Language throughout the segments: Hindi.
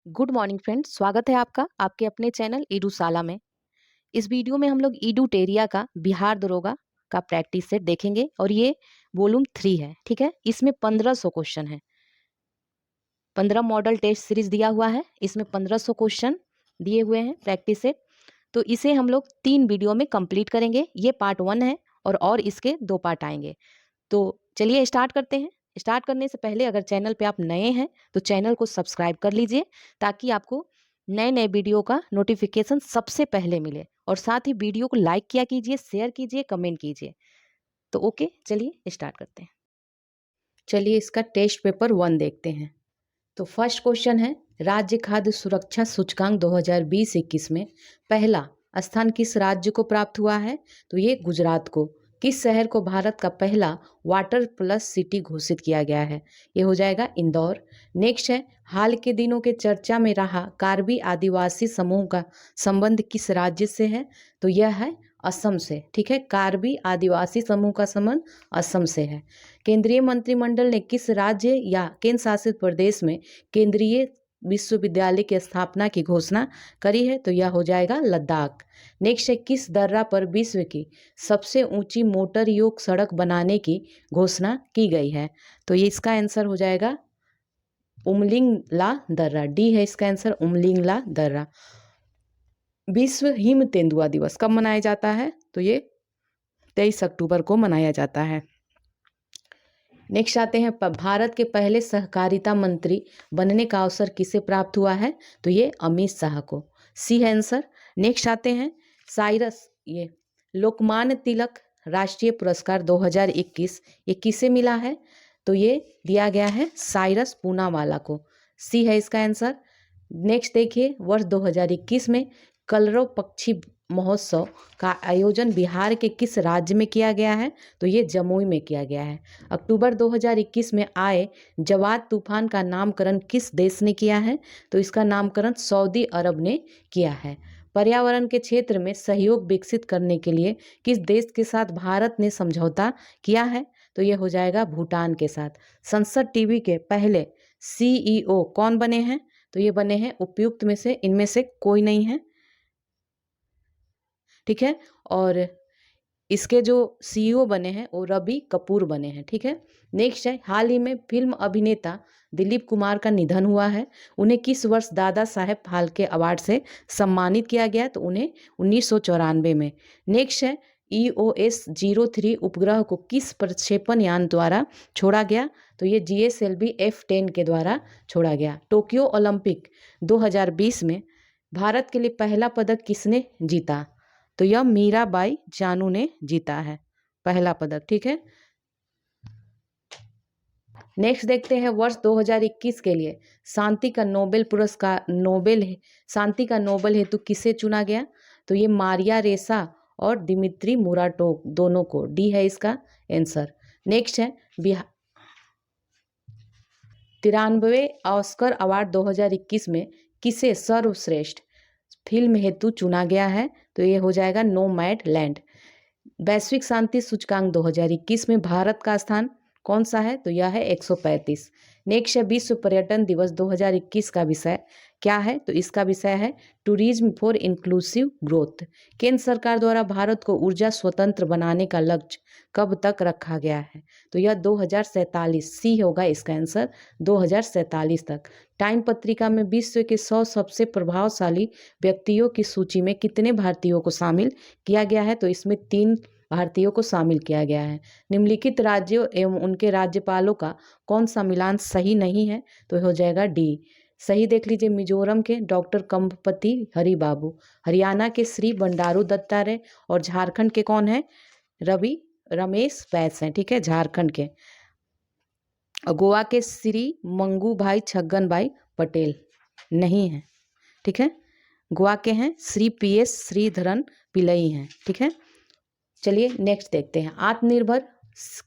गुड मॉर्निंग फ्रेंड्स, स्वागत है आपका आपके अपने चैनल ईडूशाला में। इस वीडियो में हम लोग ईडू-टेरिया का बिहार दरोगा का प्रैक्टिस सेट देखेंगे और ये वॉल्यूम 3 है। ठीक है, इसमें 1500 क्वेश्चन है। 15 मॉडल टेस्ट सीरीज दिया हुआ है, इसमें 1500 क्वेश्चन दिए हुए हैं प्रैक्टिस सेट। तो इसे हम लोग 3 वीडियो में कंप्लीट करेंगे। ये पार्ट 1 है और इसके 2 पार्ट आएंगे। तो चलिए स्टार्ट करते हैं। स्टार्ट करने से पहले अगर चैनल पे आप नए हैं तो चैनल को सब्सक्राइब कर लीजिए ताकि आपको नए नए वीडियो का नोटिफिकेशन सबसे पहले मिले। और साथ ही वीडियो को लाइक किया कीजिए, शेयर कीजिए, कमेंट कीजिए। तो ओके, चलिए स्टार्ट करते हैं। चलिए इसका टेस्ट पेपर 1 देखते हैं। तो फर्स्ट क्वेश्चन है, राज्य खाद्य सुरक्षा सूचकांक 2020-21 में पहला स्थान किस राज्य को प्राप्त हुआ है? तो ये गुजरात को। किस शहर को भारत का पहला वाटर प्लस सिटी घोषित किया गया है? ये हो जाएगा इंदौर। नेक्स्ट है, हाल के दिनों के चर्चा में रहा कार्बी आदिवासी समूह का संबंध किस राज्य से है? तो यह है असम से। ठीक है, कार्बी आदिवासी समूह का संबंध असम से है। केंद्रीय मंत्रिमंडल ने किस राज्य या केंद्र शासित प्रदेश में केंद्रीय विश्वविद्यालय की स्थापना की घोषणा करी है? तो यह हो जाएगा लद्दाख। नेक्स्ट है, किस दर्रा पर विश्व की सबसे ऊंची मोटर योग सड़क बनाने की घोषणा की गई है? तो ये इसका आंसर हो जाएगा उमलिंगला दर्रा। डी है इसका आंसर, उमलिंगला दर्रा। विश्व हिम तेंदुआ दिवस कब मनाया जाता है? तो ये 23 अक्टूबर को मनाया जाता है। नेक्स्ट आते हैं, भारत के पहले सहकारिता मंत्री बनने का अवसर किसे प्राप्त हुआ है? तो ये अमित शाह को। सी है आंसर। नेक्स्ट आते हैं, साइरस ये लोकमान्य तिलक राष्ट्रीय पुरस्कार 2021 ये किसे मिला है? तो ये दिया गया है साइरस पूनावाला को। सी है इसका आंसर। नेक्स्ट देखिए, वर्ष 2021 में कलरव पक्षी महोत्सव का आयोजन बिहार के किस राज्य में किया गया है? तो ये जमुई में किया गया है। अक्टूबर 2021 में आए जवाद तूफान का नामकरण किस देश ने किया है? तो इसका नामकरण सऊदी अरब ने किया है। पर्यावरण के क्षेत्र में सहयोग विकसित करने के लिए किस देश के साथ भारत ने समझौता किया है? तो ये हो जाएगा भूटान के साथ। संसद टीवी के पहले CEO कौन बने हैं? तो ये बने हैं उपयुक्त में से इनमें से कोई नहीं है। ठीक है, और इसके जो CEO बने हैं वो रवि कपूर बने हैं। ठीक है, नेक्स्ट है, हाल ही में फिल्म अभिनेता दिलीप कुमार का निधन हुआ है। उन्हें किस वर्ष दादा साहेब फाल्के अवार्ड से सम्मानित किया गया? तो उन्हें 1994 में। नेक्स्ट है, EOS-03 उपग्रह को किस प्रक्षेपण यान द्वारा छोड़ा गया? तो ये GSLV F-10 के द्वारा छोड़ा गया। टोक्यो ओलंपिक 2020 में भारत के लिए पहला पदक किसने जीता? तो यह मीराबाई चानू ने जीता है पहला पदक। ठीक है, नेक्स्ट देखते हैं, वर्ष 2021 के लिए शांति का नोबेल पुरस्कार शांति का नोबेल हेतु किसे चुना गया? तो ये मारिया रेसा और दिमित्री मुराटोव दोनों को। डी है इसका आंसर। नेक्स्ट है, 93वें ऑस्कर अवार्ड 2021 में किसे सर्वश्रेष्ठ फिल्म हेतु चुना गया है? तो ये हो जाएगा नोमैडलैंड। वैश्विक शांति सूचकांक 2021 में भारत का स्थान कौन सा है? तो यह है 135। नेक्स्ट है, विश्व पर्यटन दिवस 2021 का विषय क्या है? तो इसका विषय है टूरिज्म फॉर इंक्लूसिव ग्रोथ। केंद्र सरकार द्वारा भारत को ऊर्जा स्वतंत्र बनाने का लक्ष्य कब तक रखा गया है? तो यह 2047। सी होगा इसका आंसर, 2047 तक। टाइम पत्रिका में विश्व के 100 सबसे प्रभावशाली व्यक्तियों की सूची में कितने भारतीयों को शामिल किया गया है? तो इसमें 3 भारतीयों को शामिल किया गया है। निम्नलिखित राज्यों एवं उनके राज्यपालों का कौन सा मिलान सही नहीं है? तो हो जाएगा डी। सही देख लीजिए, मिजोरम के डॉक्टर कंबपति हरिबाबू, हरियाणा के श्री बंडारू दत्तात्रेय और झारखंड के कौन है? रमेश बैस हैं। ठीक है, झारखंड के। और गोवा के श्री मंगू भाई छगन भाई पटेल नहीं है। ठीक है, गोवा के हैं श्री PS श्रीधरन पिल्लई हैं। ठीक है, चलिए नेक्स्ट देखते हैं, आत्मनिर्भर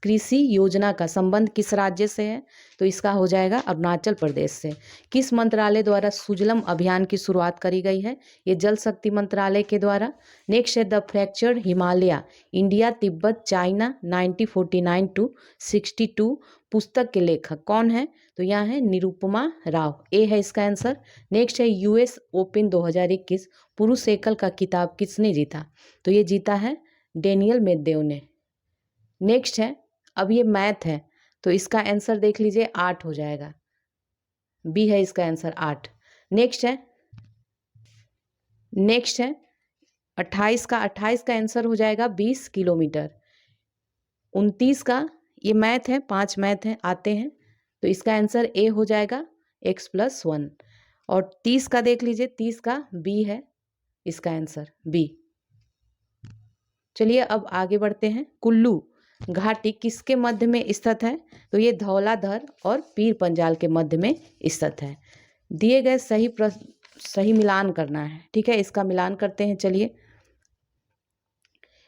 कृषि योजना का संबंध किस राज्य से है? तो इसका हो जाएगा अरुणाचल प्रदेश से। किस मंत्रालय द्वारा सुजलम अभियान की शुरुआत करी गई है? ये जल शक्ति मंत्रालय के द्वारा। नेक्स्ट है the fractured Himalaya India Tibet China 1949 to 62 पुस्तक के लेखक कौन है? तो यहाँ है निरुपमा राव, ए है इसका आंसर। नेक्स्ट है यूएस ओपन 2021 पुरुष एकल का खिताब किसने जीता? तो ये जीता है डेनियल मेदवेदेव ने। नेक्स्ट है, अब ये मैथ है तो इसका आंसर देख लीजिए 8 हो जाएगा, बी है इसका आंसर 8। नेक्स्ट है 28 का आंसर हो जाएगा 20 किलोमीटर। 29 का ये मैथ है, 5 मैथ है आते हैं तो इसका आंसर ए हो जाएगा x+1। और 30 का देख लीजिए, 30 का बी है इसका आंसर बी। चलिए अब आगे बढ़ते हैं। कुल्लू घाटी किसके मध्य में स्थित है? तो ये धौलाधर और पीर पंजाल के मध्य में स्थित है। दिए गए सही मिलान करना है, ठीक है, इसका मिलान करते हैं। चलिए,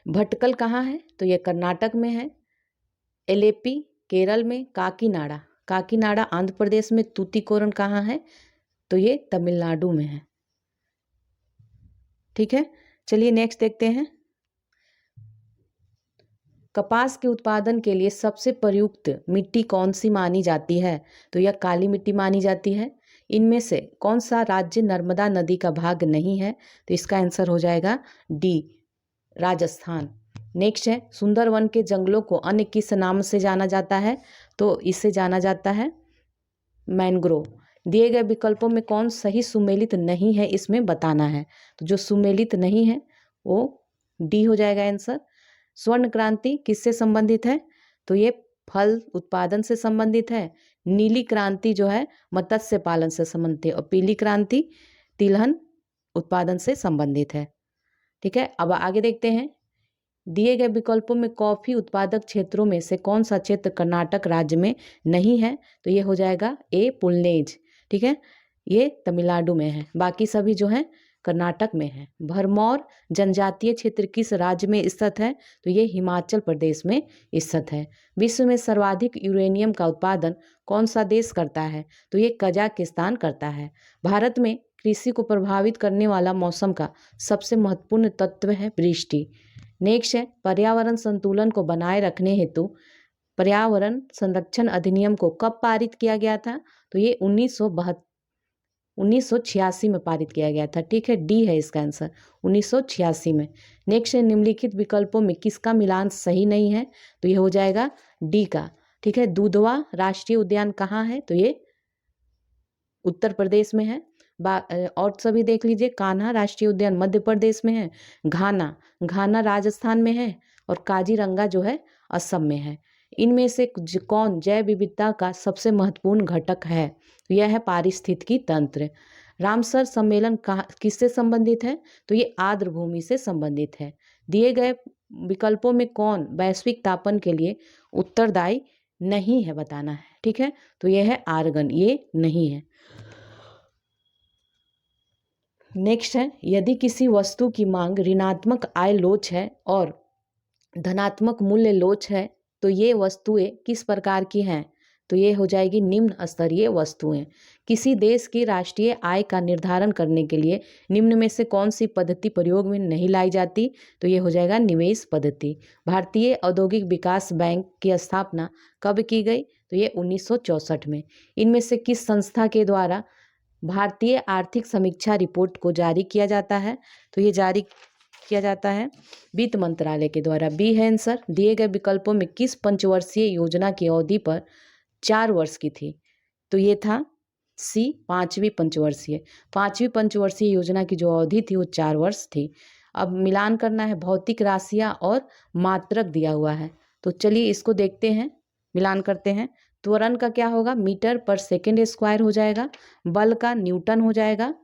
भटकल कहाँ है? तो ये कर्नाटक में है। एलेपी केरल में। काकीनाडा आंध्र प्रदेश में। तूतीकोरन कहाँ है? तो ये तमिलनाडु में है, ठीक है। चलिए नेक्स्ट देखते हैं। कपास के उत्पादन के लिए सबसे प्रयुक्त मिट्टी कौन सी मानी जाती है? तो यह काली मिट्टी मानी जाती है। इनमें से कौन सा राज्य नर्मदा नदी का भाग नहीं है? तो इसका आंसर हो जाएगा डी, राजस्थान। नेक्स्ट है, सुंदरवन के जंगलों को अन्य किस नाम से जाना जाता है? तो इसे जाना जाता है मैंग्रोव। दिए गए विकल्पों में कौन सही सुमेलित नहीं है, इसमें बताना है। तो जो सुमेलित नहीं है वो डी हो जाएगा आंसर। स्वर्ण क्रांति किससे संबंधित है? तो ये फल उत्पादन से संबंधित है। नीली क्रांति जो है मत्स्य पालन से संबंधित है और पीली क्रांति तिलहन उत्पादन से संबंधित है, ठीक है। अब आगे देखते हैं। दिए गए विकल्पों में कॉफी उत्पादक क्षेत्रों में से कौन सा क्षेत्र कर्नाटक राज्य में नहीं है? तो ये हो जाएगा ए, पुलनेज, ठीक है, ये तमिलनाडु में है। बाकी सभी जो है कर्नाटक में है। भरमौर जनजातीय क्षेत्र किस राज्य में स्थित है? तो ये हिमाचल प्रदेश में स्थित है। विश्व में सर्वाधिक यूरेनियम का उत्पादन कौन सा देश करता है? तो ये कजाकिस्तान करता है। भारत में कृषि को प्रभावित करने वाला मौसम का सबसे महत्वपूर्ण तत्व है वृष्टि। नेक्स्ट है, पर्यावरण संतुलन को बनाए रखने हेतु पर्यावरण संरक्षण अधिनियम को कब पारित किया गया था? तो ये 1986 में पारित किया गया था, ठीक है, डी है इसका आंसर 1986 में। नेक्स्ट है, निम्नलिखित विकल्पों में किसका मिलान सही नहीं है? तो ये हो जाएगा डी का, ठीक है। दुधवा राष्ट्रीय उद्यान कहाँ है? तो ये उत्तर प्रदेश में है। और सभी देख लीजिए। कान्हा राष्ट्रीय उद्यान मध्य प्रदेश में है। घाना राजस्थान में है और काजीरंगा जो है असम में है। इनमें से कौन जैव विविधता का सबसे महत्वपूर्ण घटक है? तो यह है पारिस्थितिकी तंत्र। रामसर सम्मेलन किससे संबंधित है? तो ये आर्द्र भूमि से संबंधित है। दिए गए विकल्पों में कौन वैश्विक तापन के लिए उत्तरदायी नहीं है, बताना है, ठीक है। तो यह है आर्गन, ये नहीं है। नेक्स्ट है, यदि किसी वस्तु की मांग ऋणात्मक आय लोच है और धनात्मक मूल्य लोच है तो ये वस्तुएं किस प्रकार की हैं? तो ये हो जाएगी निम्न स्तरीय वस्तुएं। किसी देश की राष्ट्रीय आय का निर्धारण करने के लिए निम्न में से कौन सी पद्धति प्रयोग में नहीं लाई जाती? तो ये हो जाएगा निवेश पद्धति। भारतीय औद्योगिक विकास बैंक की स्थापना कब की गई? तो ये 1964 में। इनमें से किस संस्था के द्वारा भारतीय आर्थिक समीक्षा रिपोर्ट को जारी किया जाता है? तो ये जारी किया जाता है वित्त मंत्रालय के द्वारा, बी है आंसर। दिए गए विकल्पों में किस पंचवर्षीय योजना की अवधि पर 4 वर्ष की थी? तो ये था सी, पांचवी पंचवर्षीय योजना की जो अवधि थी वो 4 वर्ष थी। अब मिलान करना है, भौतिक राशियां और मात्रक दिया हुआ है तो चलिए इसको देखते हैं, मिलान करते हैं। त्वरण का क्या होगा? मीटर पर सेकेंड स्क्वायर हो जाएगा। बल का न्यूटन हो जाएगा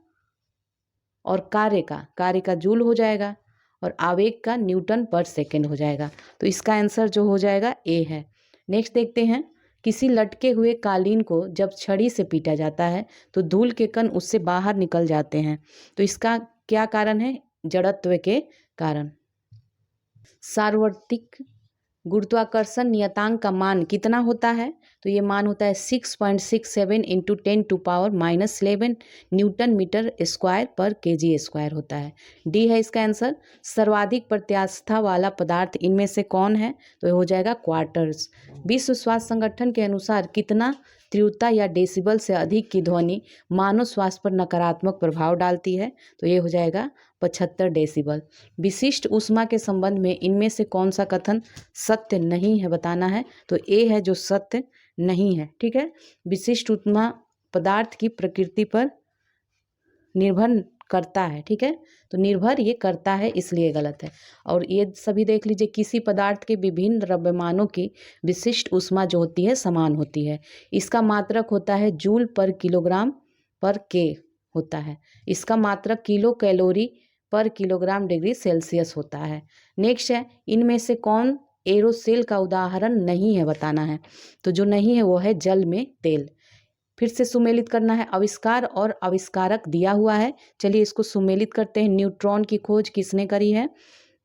और कार्य का जूल हो जाएगा और आवेग का न्यूटन पर सेकेंड हो जाएगा। तो इसका आंसर जो हो जाएगा ए है। नेक्स्ट देखते हैं। किसी लटके हुए कालीन को जब छड़ी से पीटा जाता है तो धूल के कण उससे बाहर निकल जाते हैं, तो इसका क्या कारण है? जड़त्व के कारण। सार्वत्रिक गुरुत्वाकर्षण नियतांक का मान कितना होता है? तो ये मान होता है 6.67 इंटू 10⁻⁻11 न्यूटन मीटर स्क्वायर पर केजी स्क्वायर होता है। डी है इसका आंसर। सर्वाधिक प्रत्यास्था वाला पदार्थ इनमें से कौन है? तो ये हो जाएगा क्वार्टर्स। विश्व स्वास्थ्य संगठन के अनुसार कितना तीव्रता या डेसिबल से अधिक की ध्वनि मानव स्वास्थ्य पर नकारात्मक प्रभाव डालती है? तो ये हो जाएगा 75 डेसिबल। विशिष्ट ऊष्मा के संबंध में इनमें से कौन सा कथन सत्य नहीं है बताना है? तो ए है जो सत्य नहीं है। ठीक है, विशिष्ट ऊष्मा पदार्थ की प्रकृति पर निर्भर करता है। ठीक है, तो निर्भर ये करता है इसलिए गलत है। और ये सभी देख लीजिए, किसी पदार्थ के विभिन्न द्रव्यमानों की विशिष्ट ऊष्मा जो होती है समान होती है। इसका मात्रक होता है जूल पर किलोग्राम पर के होता है। इसका मात्रक किलो कैलोरी पर किलोग्राम डिग्री सेल्सियस होता है। नेक्स्ट है, इनमें से कौन एरोसेल का उदाहरण नहीं है बताना है? तो जो नहीं है वो है जल में तेल। फिर से सुमेलित करना है। आविष्कार और आविष्कारक दिया हुआ है, चलिए इसको सुमेलित करते हैं। न्यूट्रॉन की खोज किसने करी है?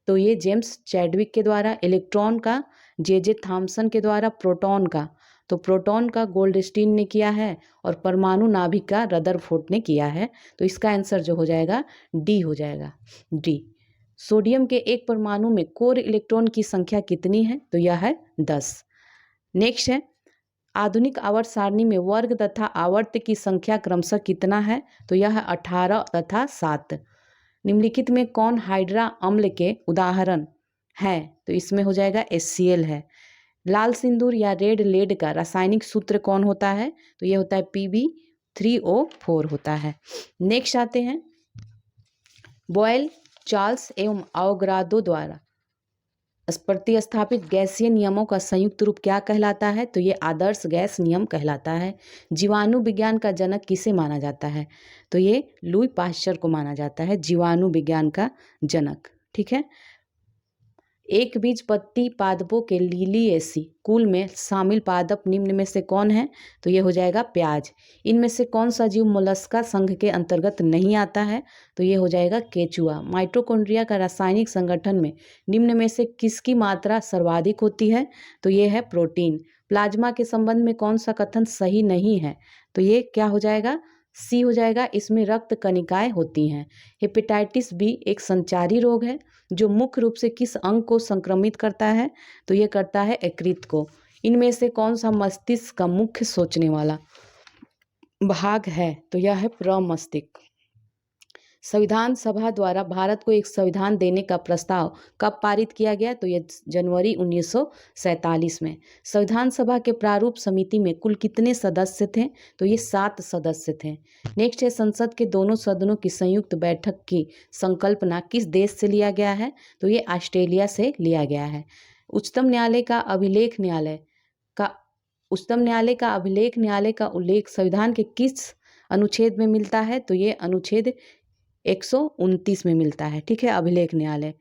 तो ये जेम्स चैडविक के द्वारा। इलेक्ट्रॉन का जे थॉम्सन के द्वारा। प्रोटॉन का, तो प्रोटॉन का गोल्डस्टीन ने किया है। और परमाणु नाभिक का रदरफोर्ड ने किया है। तो इसका आंसर जो हो जाएगा डी हो जाएगा, डी। सोडियम के एक परमाणु में कोर इलेक्ट्रॉन की संख्या कितनी है? तो यह है 10। नेक्स्ट है, आधुनिक आवर्त सारणी में वर्ग तथा आवर्त की संख्या क्रमशः कितना है? तो यह है 18 तथा 7। निम्नलिखित में कौन हाइड्रा अम्ल के उदाहरण है? तो इसमें हो जाएगा HCl है। लाल सिंदूर या रेड लेड का रासायनिक सूत्र कौन होता है? तो यह होता है Pb3O4 होता है। नेक्स्ट आते हैं, बॉयल, चार्ल्स एवं आवोगाद्रो द्वारा प्रतिस्थापित गैसीय नियमों का संयुक्त रूप क्या कहलाता है? तो ये आदर्श गैस नियम कहलाता है। जीवाणु विज्ञान का जनक किसे माना जाता है? तो ये लुई पाश्चर को माना जाता है जीवाणु विज्ञान का जनक। ठीक है, एक बीज पत्ती पादपों के लिलिएसी कुल में शामिल पादप निम्न में से कौन है? तो ये हो जाएगा प्याज। इनमें से कौन सा जीव मोलस्का संघ के अंतर्गत नहीं आता है? तो ये हो जाएगा केचुआ। माइटोकॉन्ड्रिया का रासायनिक संगठन में निम्न में से किसकी मात्रा सर्वाधिक होती है? तो ये है प्रोटीन। प्लाज्मा के संबंध में कौन सा कथन सही नहीं है? तो ये क्या हो जाएगा? सी हो जाएगा, इसमें रक्त कणिकाएं होती हैं। हेपेटाइटिस बी एक संचारी रोग है जो मुख्य रूप से किस अंग को संक्रमित करता है? तो ये करता है यकृत को। इनमें से कौन सा मस्तिष्क का मुख्य सोचने वाला भाग है? तो यह है प्रमस्तिष्क। संविधान सभा द्वारा भारत को एक संविधान देने का प्रस्ताव कब पारित किया गया? तो यह जनवरी 1947 में। संविधान सभा के प्रारूप समिति में कुल कितने सदस्य थे? तो ये 7 सदस्य थे। नेक्स्ट है, संसद के दोनों सदनों की संयुक्त बैठक की संकल्पना किस देश से लिया गया है? तो ये ऑस्ट्रेलिया से लिया गया है। उच्चतम न्यायालय का अभिलेख न्यायालय का उल्लेख संविधान के किस अनुच्छेद में मिलता है? तो ये अनुच्छेद 129 में मिलता है। ठीक है, अभिलेख न्यायालय।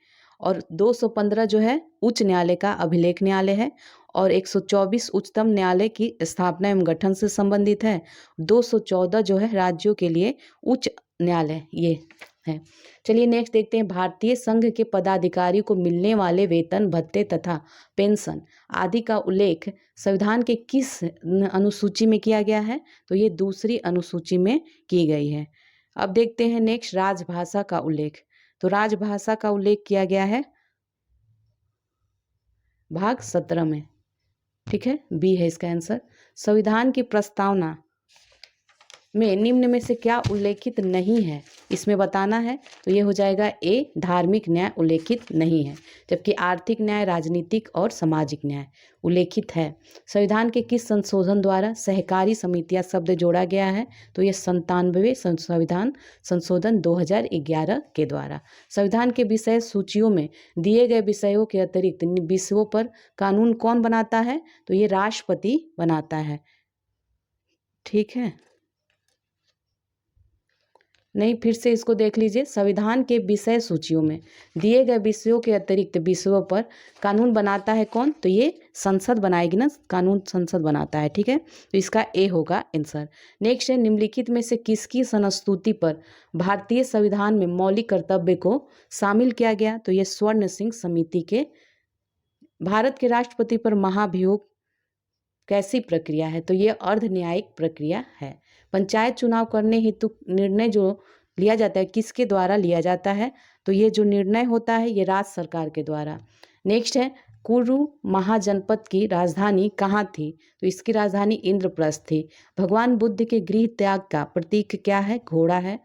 और 215 जो है उच्च न्यायालय का अभिलेख न्यायालय है। और 124 उच्चतम न्यायालय की स्थापना एवं गठन से संबंधित है। 214 जो है राज्यों के लिए उच्च न्यायालय ये है। चलिए नेक्स्ट देखते हैं, भारतीय संघ के पदाधिकारी को मिलने वाले वेतन, भत्ते तथा पेंशन आदि का उल्लेख संविधान के किस अनुसूची में किया गया है? तो ये दूसरी अनुसूची में की गई है। अब देखते हैं नेक्स्ट, राजभाषा का उल्लेख। तो राजभाषा का उल्लेख किया गया है भाग 17 में। ठीक है, बी है इसका आंसर। संविधान की प्रस्तावना में निम्न में से क्या उल्लेखित नहीं है? इसमें बताना है। तो ये हो जाएगा ए, धार्मिक न्याय उल्लेखित नहीं है, जबकि आर्थिक न्याय, राजनीतिक और सामाजिक न्याय उल्लेखित है। संविधान के किस संशोधन द्वारा सहकारी समितियां शब्द जोड़ा गया है? तो ये 97वें संविधान संशोधन 2011 के द्वारा। संविधान के विषय सूचियों में दिए गए विषयों के अतिरिक्त विषयों पर कानून कौन बनाता है? तो ये राष्ट्रपति बनाता है। ठीक है, नहीं, फिर से इसको देख लीजिए। संविधान के विषय सूचियों में दिए गए विषयों के अतिरिक्त विषयों पर कानून बनाता है कौन? तो ये संसद बनाएगी ना, कानून संसद बनाता है। ठीक है, तो इसका ए होगा आंसर। नेक्स्ट है, निम्नलिखित में से किसकी संस्तुति पर भारतीय संविधान में मौलिक कर्तव्य को शामिल किया गया? तो ये स्वर्ण सिंह समिति के भारत के राष्ट्रपति पर महाभियोग कैसी प्रक्रिया है? तो ये अर्ध न्यायिक प्रक्रिया है। पंचायत चुनाव करने हेतु निर्णय जो लिया जाता है किसके द्वारा लिया जाता है? तो ये जो निर्णय होता है ये राज्य सरकार के द्वारा। नेक्स्ट है, कुरु महाजनपद की राजधानी कहाँ थी? तो इसकी राजधानी इंद्रप्रस्थ थी। भगवान बुद्ध के गृह त्याग का प्रतीक क्या है? घोड़ा है।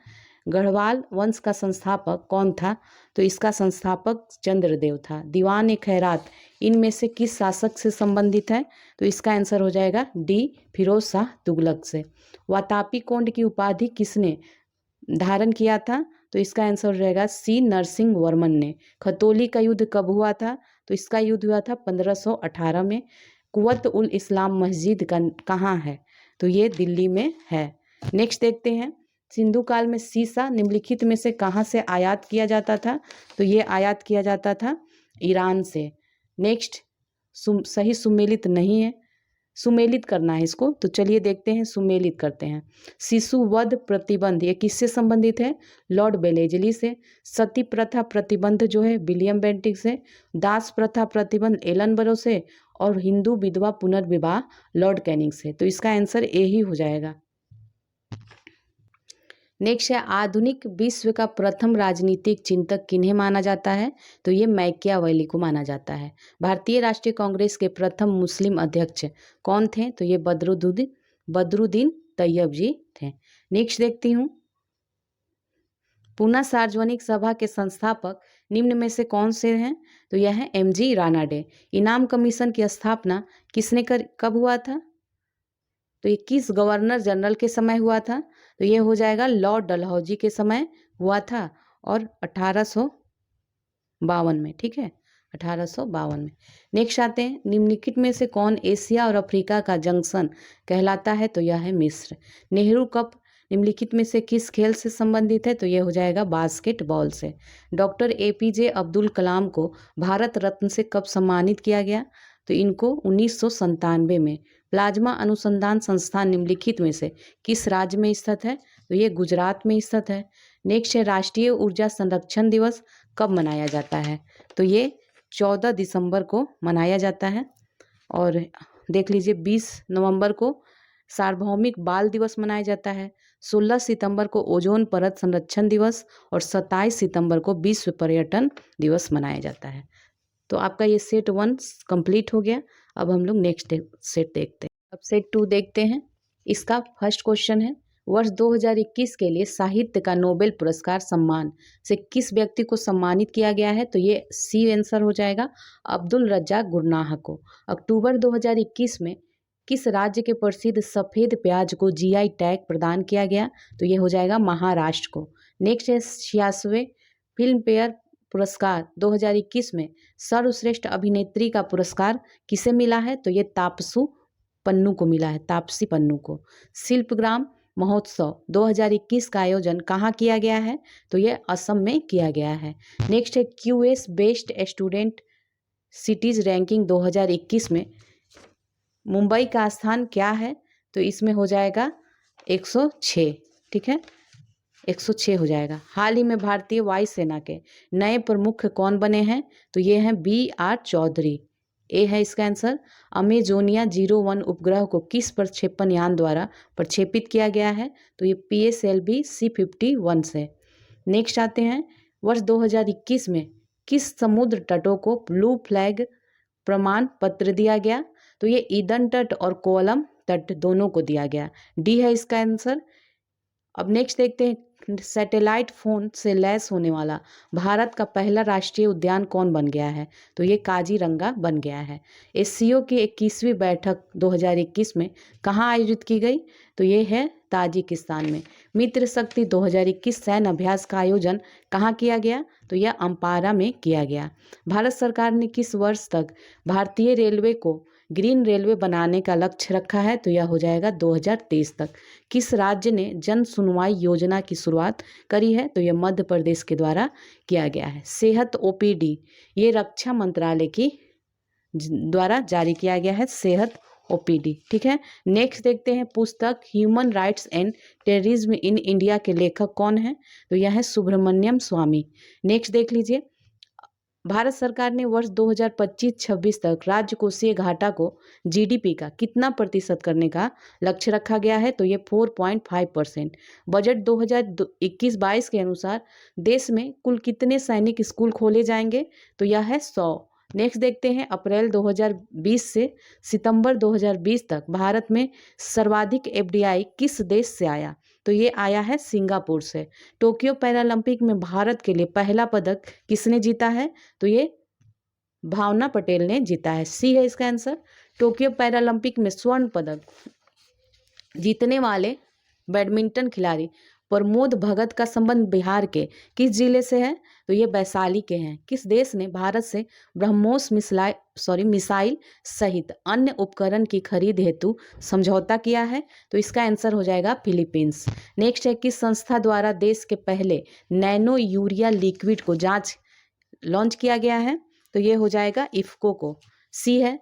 गढ़वाल वंश का संस्थापक कौन था? तो इसका संस्थापक चंद्रदेव था। दीवान ए खैरात इनमें से किस शासक से संबंधित है? तो इसका आंसर हो जाएगा डी, फिरोज शाह तुगलक से। वातापी कोंड की उपाधि किसने धारण किया था? तो इसका आंसर हो जाएगा सी, नरसिंह वर्मन ने। खतौली का युद्ध कब हुआ था? तो इसका युद्ध हुआ था 1518 में। कुवत उल इस्लाम मस्जिद कहाँ है? तो ये दिल्ली में है। नेक्स्ट देखते हैं, सिंधु काल में सीसा निम्नलिखित में से कहाँ से आयात किया जाता था? तो ये आयात किया जाता था ईरान से। नेक्स्ट, सही सुमेलित नहीं है, सुमेलित करना है इसको। तो चलिए देखते हैं, सुमेलित करते हैं। शिशु वध प्रतिबंध ये किससे संबंधित है? लॉर्ड बेलेजली से। सती प्रथा प्रतिबंध जो है विलियम बेंटिक से। दास प्रथा प्रतिबंध एलन बरो से। और हिंदू विधवा पुनर्विवाह लॉर्ड कैनिंग से। तो इसका आंसर ए ही हो जाएगा। नेक्स्ट है, आधुनिक विश्व का प्रथम राजनीतिक चिंतक किन्हें माना जाता है? तो ये मैकियावेली को माना जाता है। भारतीय राष्ट्रीय कांग्रेस के प्रथम मुस्लिम अध्यक्ष कौन थे? तो ये बदरुद्दीन तैयब जी थे। नेक्स्ट देखती हूँ, पूना सार्वजनिक सभा के संस्थापक निम्न में से कौन से हैं? तो यह है एमजी रानाडे। इनाम कमीशन की स्थापना किसने कब हुआ था? तो ये किस गवर्नर जनरल के समय हुआ था? तो ये हो जाएगा लॉर्ड डलहौजी के समय हुआ था और 1852 में। ठीक है, 1852 में। नेक्स्ट आते हैं, निम्नलिखित में से कौन एशिया और अफ्रीका का जंक्शन कहलाता है? तो यह है मिस्र। नेहरू कप निम्नलिखित में से किस खेल से संबंधित है? तो यह हो जाएगा बास्केटबॉल से। डॉक्टर एपीजे अब्दुल कलाम को भारत रत्न से कब सम्मानित किया गया? तो इनको 1997 में। प्लाज्मा अनुसंधान संस्थान निम्नलिखित में से किस राज्य में स्थित है? तो ये गुजरात में स्थित है। नेक्स्ट है, राष्ट्रीय ऊर्जा संरक्षण दिवस कब मनाया जाता है? तो ये 14 दिसंबर को मनाया जाता है। और देख लीजिए, 20 नवंबर को सार्वभौमिक बाल दिवस मनाया जाता है। 16 सितंबर को ओजोन परत संरक्षण दिवस और 27 सितंबर को विश्व पर्यटन दिवस मनाया जाता है। तो आपका ये सेट 1 कंप्लीट हो गया। अब हम लोग नेक्स्ट सेट देखते हैं। अब सेट 2 देखते हैं। इसका फर्स्ट क्वेश्चन है, वर्ष 2021 के लिए साहित्य का नोबेल पुरस्कार सम्मान से किस व्यक्ति को सम्मानित किया गया है? तो ये सी आंसर हो जाएगा, अब्दुल रज्जाक गुरनाह को। अक्टूबर 2021 में किस राज्य के प्रसिद्ध सफ़ेद प्याज को जीआई टैग प्रदान किया गया? तो ये हो जाएगा महाराष्ट्र को। नेक्स्ट है, 86वें फिल्म फेयर पुरस्कार 2021 में सर्वश्रेष्ठ अभिनेत्री का पुरस्कार किसे मिला है? तो ये तापसू पन्नू को मिला है, तापसी पन्नू को। शिल्पग्राम महोत्सव 2021 का आयोजन कहाँ किया गया है? तो ये असम में किया गया है। नेक्स्ट है, QS best student cities ranking 2021 में मुंबई का स्थान क्या है? तो इसमें हो जाएगा 106। ठीक है, 106 हो जाएगा। हाल ही में भारतीय वायुसेना के नए प्रमुख कौन बने हैं? तो ये हैं BR चौधरी। ए है इसका आंसर। अमेजोनिया 01 उपग्रह को किस प्रक्षेपण यान द्वारा प्रक्षेपित किया गया है? तो ये PSLV C-51 से। नेक्स्ट आते हैं, वर्ष 2021 में किस समुद्र तटों को ब्लू फ्लैग प्रमाण पत्र दिया गया? तो ये ईडन तट और कोवलम तट दोनों को दिया गया। डी है इसका आंसर। अब नेक्स्ट देखते हैं, सैटेलाइट फोन से लैस होने वाला भारत का पहला राष्ट्रीय उद्यान कौन बन गया है? तो ये काजीरंगा बन गया है। एससीओ की 21वीं बैठक 2021 में कहाँ आयोजित की गई? तो ये है ताजिकिस्तान में। मित्र शक्ति 2021 सैन्य अभ्यास का आयोजन कहाँ किया गया? तो यह अम्पारा में किया गया। भारत सरकार ने किस वर्ष तक भारतीय रेलवे को ग्रीन रेलवे बनाने का लक्ष्य रखा है? तो यह हो जाएगा 2023 तक। किस राज्य ने जन सुनवाई योजना की शुरुआत करी है? तो यह मध्य प्रदेश के द्वारा किया गया है। सेहत OPD ये रक्षा मंत्रालय की द्वारा जारी किया गया है, सेहत OPD। ठीक है, नेक्स्ट देखते हैं, पुस्तक human rights and terrorism in India के लेखक कौन है? तो यह है सुब्रमण्यम स्वामी। नेक्स्ट देख लीजिए, भारत सरकार ने वर्ष 2025-26 तक राज्य कोषीय घाटा को जीडीपी का कितना प्रतिशत करने का लक्ष्य रखा गया है? तो ये 4.5%। बजट 2021-22 के अनुसार देश में कुल कितने सैनिक स्कूल खोले जाएंगे? तो यह है 100। नेक्स्ट देखते हैं, अप्रैल 2020 से सितंबर 2020 तक भारत में सर्वाधिक एफडीआई किस देश से आया? तो ये आया है सिंगापुर से। टोक्यो पैरालंपिक में भारत के लिए पहला पदक किसने जीता है? तो ये भावना पटेल ने जीता है। सी है इसका आंसर। टोक्यो पैरालंपिक में स्वर्ण पदक जीतने वाले बैडमिंटन खिलाड़ी प्रमोद भगत का संबंध बिहार के किस जिले से है? तो ये वैशाली के हैं। किस देश ने भारत से ब्रह्मोस मिसाइल सहित अन्य उपकरण की खरीद हेतु समझौता किया है? तो इसका आंसर हो जाएगा फिलीपींस। नेक्स्ट है, किस संस्था द्वारा देश के पहले नैनो यूरिया लिक्विड को लॉन्च किया गया है? तो ये हो जाएगा इफ्को को। सी है,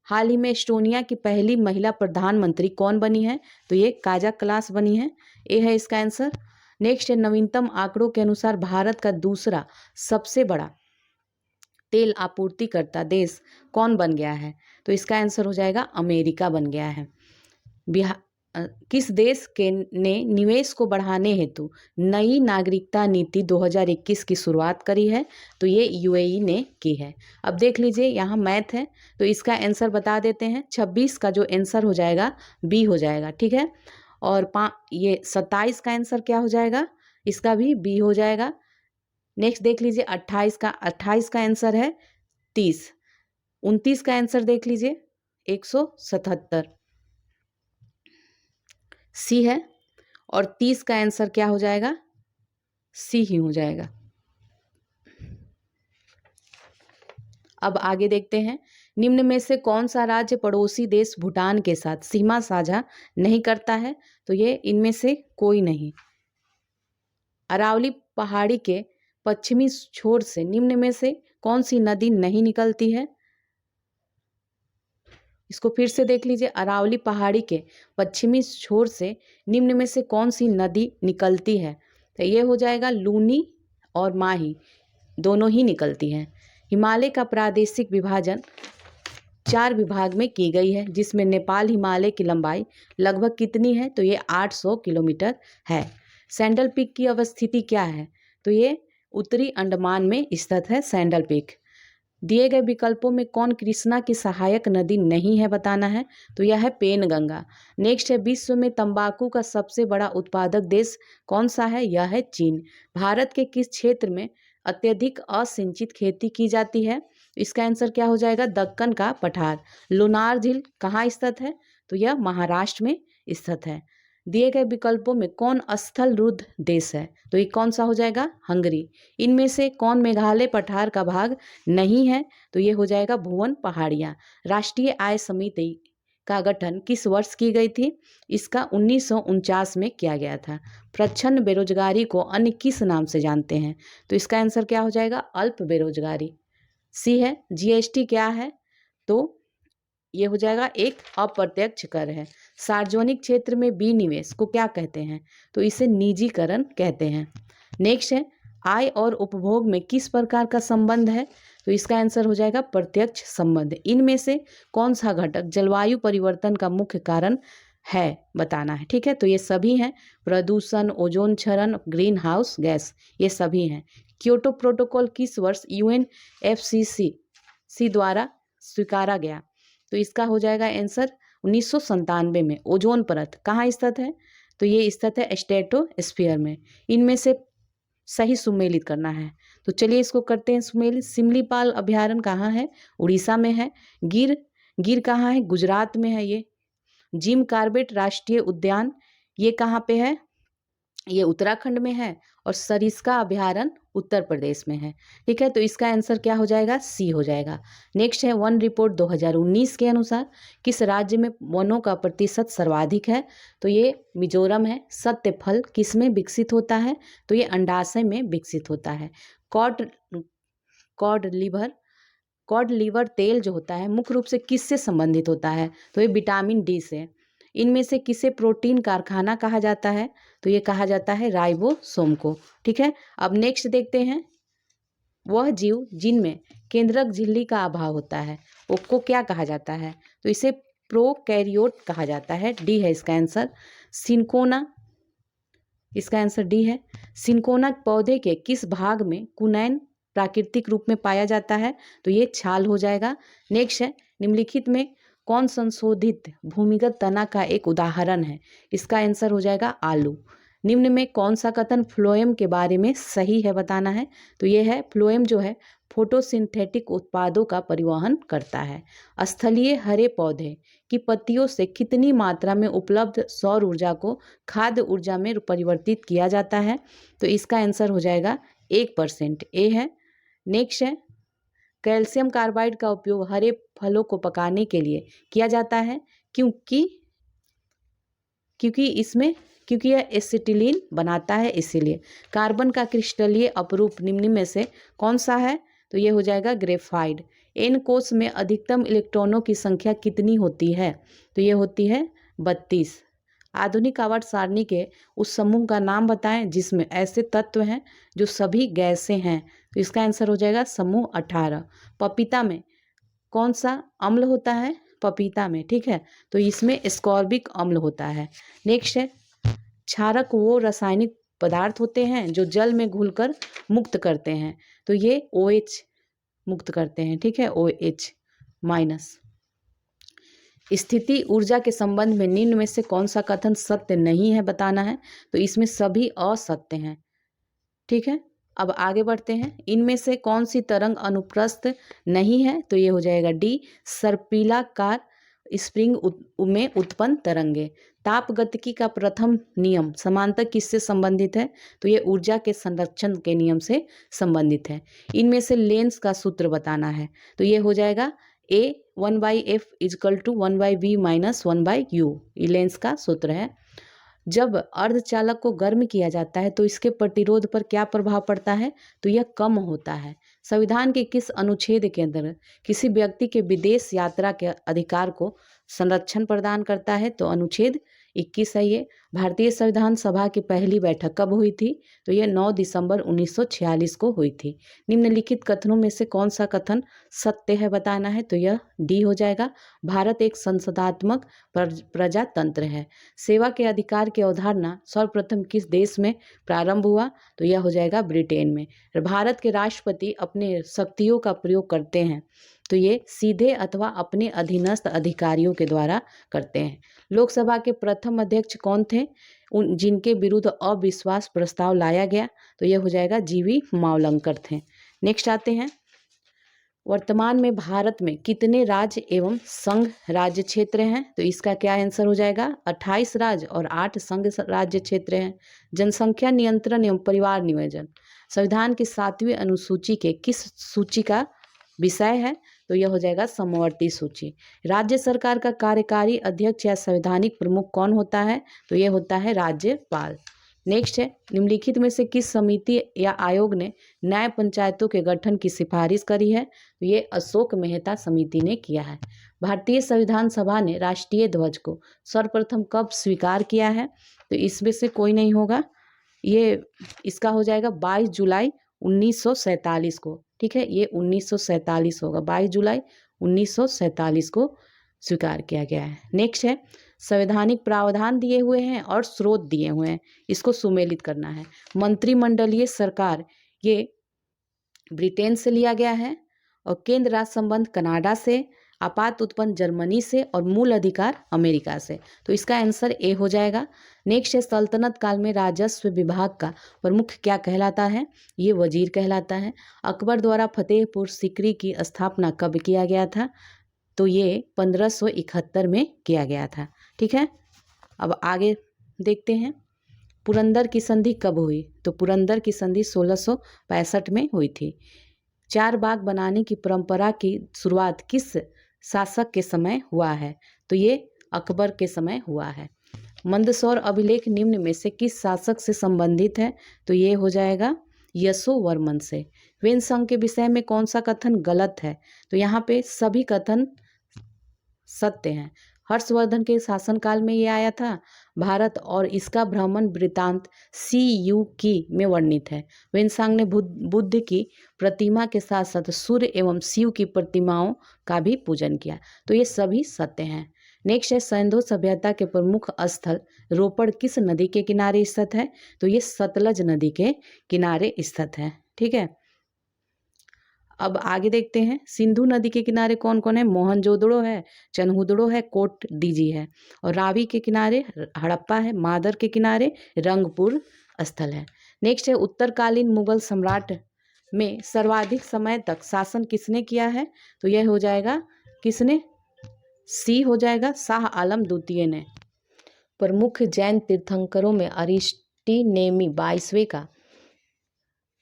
हाल ही में एस्टोनिया की पहली महिला प्रधानमंत्री कौन बनी है? तो ये काजा क्लास बनी है। ए है इसका आंसर। नेक्स्ट है, नवीनतम आंकड़ों के अनुसार भारत का दूसरा सबसे बड़ा तेल आपूर्तिकर्ता देश कौन बन गया है? तो इसका आंसर हो जाएगा अमेरिका बन गया है। किस देश के ने निवेश को बढ़ाने हेतु नई नागरिकता नीति 2021 की शुरुआत करी है? तो ये यूएई ने की है। अब देख लीजिए, यहाँ मैथ है तो इसका आंसर बता देते हैं। 26 का जो आंसर हो जाएगा बी हो जाएगा, ठीक है। और ये 27 का आंसर क्या हो जाएगा? इसका भी बी हो जाएगा। नेक्स्ट देख लीजिए, 28 का आंसर है 30। 29 का आंसर देख लीजिए 177 सी है। और 30 का आंसर क्या हो जाएगा? सी ही हो जाएगा। अब आगे देखते हैं, निम्न में से कौन सा राज्य पड़ोसी देश भूटान के साथ सीमा साझा नहीं करता है? तो ये इनमें से कोई नहीं। अरावली पहाड़ी के पश्चिमी छोर से निम्न में से कौन सी नदी नहीं निकलती है? इसको फिर से देख लीजिए, अरावली पहाड़ी के पश्चिमी छोर से निम्न में से कौन सी नदी निकलती है? तो ये हो जाएगा लूनी और माही, दोनों ही निकलती हैं। हिमालय का प्रादेशिक विभाजन 4 विभाग में की गई है, जिसमें नेपाल हिमालय की लंबाई लगभग कितनी है? तो ये 800 किलोमीटर है। सैंडल पीक की अवस्थिति क्या है? तो ये उत्तरी अंडमान में स्थित है सैंडल पीक। दिए गए विकल्पों में कौन कृष्णा की सहायक नदी नहीं है बताना है? तो यह है पेनगंगा। नेक्स्ट है, विश्व में तंबाकू का सबसे बड़ा उत्पादक देश कौन सा है? यह है चीन। भारत के किस क्षेत्र में अत्यधिक असिंचित खेती की जाती है? इसका आंसर क्या हो जाएगा? दक्कन का पठार। लोनार झील कहाँ स्थित है? तो यह महाराष्ट्र में स्थित है। दिए गए विकल्पों में कौन स्थल रुद्ध देश है? तो ये कौन सा हो जाएगा? हंगरी। इनमें से कौन मेघालय पठार का भाग नहीं है? तो ये हो जाएगा भुवन पहाड़ियाँ। राष्ट्रीय आय समिति का गठन किस वर्ष की गई थी? इसका 1949 में किया गया था। प्रच्छन्न बेरोजगारी को अन्य किस नाम से जानते हैं? तो इसका आंसर क्या हो जाएगा? अल्प बेरोजगारी। सी है। जीएसटी क्या है? तो ये हो जाएगा एक अप्रत्यक्ष कर है। सार्वजनिक क्षेत्र में विनिवेश को क्या कहते हैं? तो इसे निजीकरण कहते हैं। नेक्स्ट है, आय और उपभोग में किस प्रकार का संबंध है? तो इसका आंसर हो जाएगा प्रत्यक्ष संबंध। इनमें से कौन सा घटक जलवायु परिवर्तन का मुख्य कारण है बताना है, ठीक है। तो ये सभी हैं, प्रदूषण, ओजोन क्षरण, ग्रीन हाउस गैस, ये सभी हैं। क्योटो प्रोटोकॉल किस वर्ष UNFCCC द्वारा स्वीकारा गया? तो इसका हो जाएगा आंसर 1997 में। ओजोन परत कहाँ स्थित है? तो ये स्थित है स्ट्रेटोस्फीयर में। इनमें से सही सुमेलित करना है, तो चलिए इसको करते हैं सुमेलित। सिमलीपाल अभ्यारण्य कहाँ है? उड़ीसा में है। गिर कहाँ है? गुजरात में है ये। जिम कार्बेट राष्ट्रीय उद्यान ये कहाँ पे है? ये उत्तराखंड में है। और सरिस्का अभ्यारण्य उत्तर प्रदेश में है, ठीक है। तो इसका आंसर क्या हो जाएगा? सी हो जाएगा। नेक्स्ट है, वन रिपोर्ट 2019 के अनुसार किस राज्य में वनों का प्रतिशत सर्वाधिक है? तो ये मिजोरम है। सत्य फल किस में विकसित होता है? तो ये अंडाशय में विकसित होता है। कॉड लिवर तेल जो होता है मुख्य रूप से किससे संबंधित होता है? तो ये विटामिन डी से। इनमें से किसे प्रोटीन कारखाना कहा जाता है? तो ये कहा जाता है राइबोसोम को, ठीक है। अब नेक्स्ट देखते हैं, वह जीव जिनमें केंद्रक झिल्ली का अभाव होता है उसको क्या कहा जाता है? तो इसे प्रोकैरियोट कहा जाता है। डी है इसका आंसर। सिंकोना, इसका आंसर डी है। सिंकोना पौधे के किस भाग में कुनैन प्राकृतिक रूप में पाया जाता है? तो ये छाल हो जाएगा। नेक्स्ट है, निम्नलिखित में कौन संशोधित भूमिगत तना का एक उदाहरण है? इसका आंसर हो जाएगा आलू। निम्न में कौन सा कथन फ्लोएम के बारे में सही है बताना है? तो ये है, फ्लोएम जो है फोटोसिंथेटिक उत्पादों का परिवहन करता है। स्थलीय हरे पौधे की पत्तियों से कितनी मात्रा में उपलब्ध सौर ऊर्जा को खाद्य ऊर्जा में परिवर्तित किया जाता है? तो इसका आंसर हो जाएगा 1%, ए है। नेक्स्ट है, कैल्शियम कार्बाइड का उपयोग हरे फलों को पकाने के लिए किया जाता है क्योंकि यह एसिटिलीन बनाता है इसीलिए। कार्बन का क्रिस्टलीय अपरूप निम्न में से कौन सा है? तो ये हो जाएगा ग्रेफाइड। एन कोश में अधिकतम इलेक्ट्रॉनों की संख्या कितनी होती है? तो ये होती है 32। आधुनिक आवर्त सारणी के उस समूह का नाम बताएं जिसमें ऐसे तत्व हैं जो सभी गैसें हैं। तो इसका आंसर हो जाएगा समूह 18। पपीता में कौन सा अम्ल होता है? पपीता में, ठीक है, तो इसमें एस्कॉर्बिक अम्ल होता है। नेक्स्ट है, क्षारक वो रासायनिक पदार्थ होते हैं जो जल में घुलकर मुक्त करते हैं। तो ये OH मुक्त करते हैं, ठीक है, OH माइनस। स्थिति ऊर्जा के संबंध में निम्न में से कौन सा कथन सत्य नहीं है बताना है? तो इसमें सभी असत्य हैं, ठीक है। अब आगे बढ़ते हैं, इनमें से कौन सी तरंग अनुप्रस्थ नहीं है? तो ये हो जाएगा डी, सर्पिलाकार स्प्रिंग में उत्पन्न तरंगे। ताप गतिकी का प्रथम नियम समांतर किससे संबंधित है? तो ये ऊर्जा के संरक्षण के नियम से संबंधित है। इनमें से लेंस का सूत्र बताना है। तो ये हो जाएगा A 1/F = 1/V - 1/U, ये लेंस का सूत्र है। जब अर्धचालक को गर्म किया जाता है तो इसके प्रतिरोध पर क्या प्रभाव पड़ता है? तो यह कम होता है। संविधान के किस अनुच्छेद के अंतर्गत किसी व्यक्ति के विदेश यात्रा के अधिकार को संरक्षण प्रदान करता है? तो अनुच्छेद 21 है ये। भारतीय संविधान सभा की पहली बैठक कब हुई थी? तो ये 9 दिसंबर 1946 को हुई थी। निम्नलिखित कथनों में से कौन सा कथन सत्य है बताना है? तो यह डी हो जाएगा। भारत एक संसदात्मक प्रजातंत्र है। सेवा के अधिकार की अवधारणा सर्वप्रथम किस देश में प्रारंभ हुआ? तो यह हो जाएगा ब्रिटेन में। भारत के राष्ट्रपति अपने शक्तियों का प्रयोग करते हैं, तो ये सीधे अथवा अपने अधीनस्थ अधिकारियों के द्वारा करते हैं। लोकसभा के प्रथम अध्यक्ष कौन थे जिनके विरुद्ध अविश्वास प्रस्ताव लाया गया? तो यह हो जाएगा जीवी मावलंकर थे। नेक्स्ट आते हैं, वर्तमान में भारत में कितने राज्य एवं संघ राज्य क्षेत्र हैं? तो इसका क्या आंसर हो जाएगा? 28 राज्य और 8 संघ राज्य क्षेत्र हैं। जनसंख्या नियंत्रण एवं परिवार नियोजन संविधान की 7वीं अनुसूची के किस सूची का विषय है? तो यह हो जाएगा समवर्ती सूची। राज्य सरकार का कार्यकारी अध्यक्ष या संवैधानिक प्रमुख कौन होता है? तो यह होता है राज्यपाल। नेक्स्ट है, निम्नलिखित में से किस समिति या आयोग ने न्याय पंचायतों के गठन की सिफारिश करी है? तो ये अशोक मेहता समिति ने किया है। भारतीय संविधान सभा ने राष्ट्रीय ध्वज को सर्वप्रथम कब स्वीकार किया है? तो इसमें से कोई नहीं होगा, ये इसका हो जाएगा 22 जुलाई 1947 को, ठीक है, ये 1947 होगा, 22 जुलाई 1947 को स्वीकार किया गया है। नेक्स्ट है, संवैधानिक प्रावधान दिए हुए हैं और स्रोत दिए हुए हैं, इसको सुमेलित करना है। मंत्रिमंडलीय सरकार ये ब्रिटेन से लिया गया है और केंद्र राज्य संबंध कनाडा से, आपात उत्पन्न जर्मनी से और मूल अधिकार अमेरिका से। तो इसका आंसर ए हो जाएगा। नेक्स्ट है, सल्तनत काल में राजस्व विभाग का प्रमुख क्या कहलाता है? ये वजीर कहलाता है। अकबर द्वारा फतेहपुर सीकरी की स्थापना कब किया गया था? तो ये 1571 में किया गया था, ठीक है। अब आगे देखते हैं, पुरंदर की संधि कब हुई? तो पुरंदर की संधि 1665 में हुई थी। 4 बाग बनाने की परंपरा की शुरुआत किस शासक के समय हुआ है? तो ये अकबर के समय हुआ है। मंदसौर अभिलेख निम्न में से किस शासक से संबंधित है? तो ये हो जाएगा यशोवर्मन से। वेन संघ के विषय में कौन सा कथन गलत है? तो यहाँ पे सभी कथन सत्य हैं। हर्षवर्धन के शासनकाल में ये आया था। भारत और इसका भ्रमण वृत्तांत CUK में वर्णित है। वेनसांग ने बुद्ध की प्रतिमा के साथ साथ सूर्य एवं शिव की प्रतिमाओं का भी पूजन किया। तो ये सभी सत्य हैं। नेक्स्ट है, सिंधु सभ्यता के प्रमुख स्थल रोपड़ किस नदी के किनारे स्थित है? तो ये सतलज नदी के किनारे स्थित है। ठीक है, अब आगे देखते हैं सिंधु नदी के किनारे कौन कौन है। मोहनजोदड़ो है, चनहुदड़ो है, कोट दीजी है। और रावी के किनारे हड़प्पा है, मादर के किनारे रंगपुर स्थल है। नेक्स्ट है, उत्तरकालीन मुगल सम्राट में सर्वाधिक समय तक शासन किसने किया है? तो यह हो जाएगा किसने? सी हो जाएगा, शाह आलम द्वितीय ने। प्रमुख जैन तीर्थंकरों में अरिस्टिनेमी 22वें का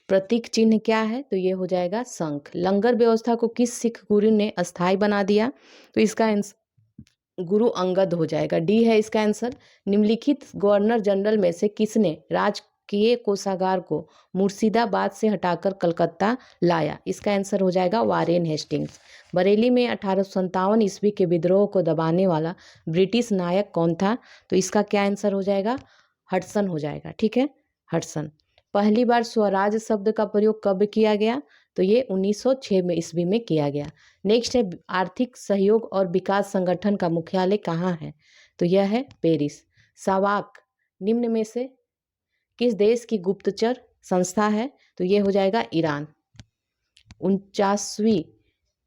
प्रतीक चिन्ह क्या है? तो ये हो जाएगा शंख। लंगर व्यवस्था को किस सिख गुरु ने अस्थायी बना दिया? तो इसका आंसर गुरु अंगद हो जाएगा, डी है इसका आंसर। निम्नलिखित गवर्नर जनरल में से किसने राजकीय कोषागार को मुर्शिदाबाद से हटाकर कलकत्ता लाया? इसका आंसर हो जाएगा वारेन हेस्टिंग्स। बरेली में 1857 ईस्वी के विद्रोह को दबाने वाला ब्रिटिश नायक कौन था? तो इसका क्या आंसर हो जाएगा? हडसन हो जाएगा। ठीक है, हडसन। पहली बार स्वराज शब्द का प्रयोग कब किया गया? तो ये 1906 में ईस्वी में किया गया। नेक्स्ट है, आर्थिक सहयोग और विकास संगठन का मुख्यालय कहाँ है? तो यह है पेरिस। सावाक निम्न में से किस देश की गुप्तचर संस्था है? तो ये हो जाएगा ईरान। 49वीं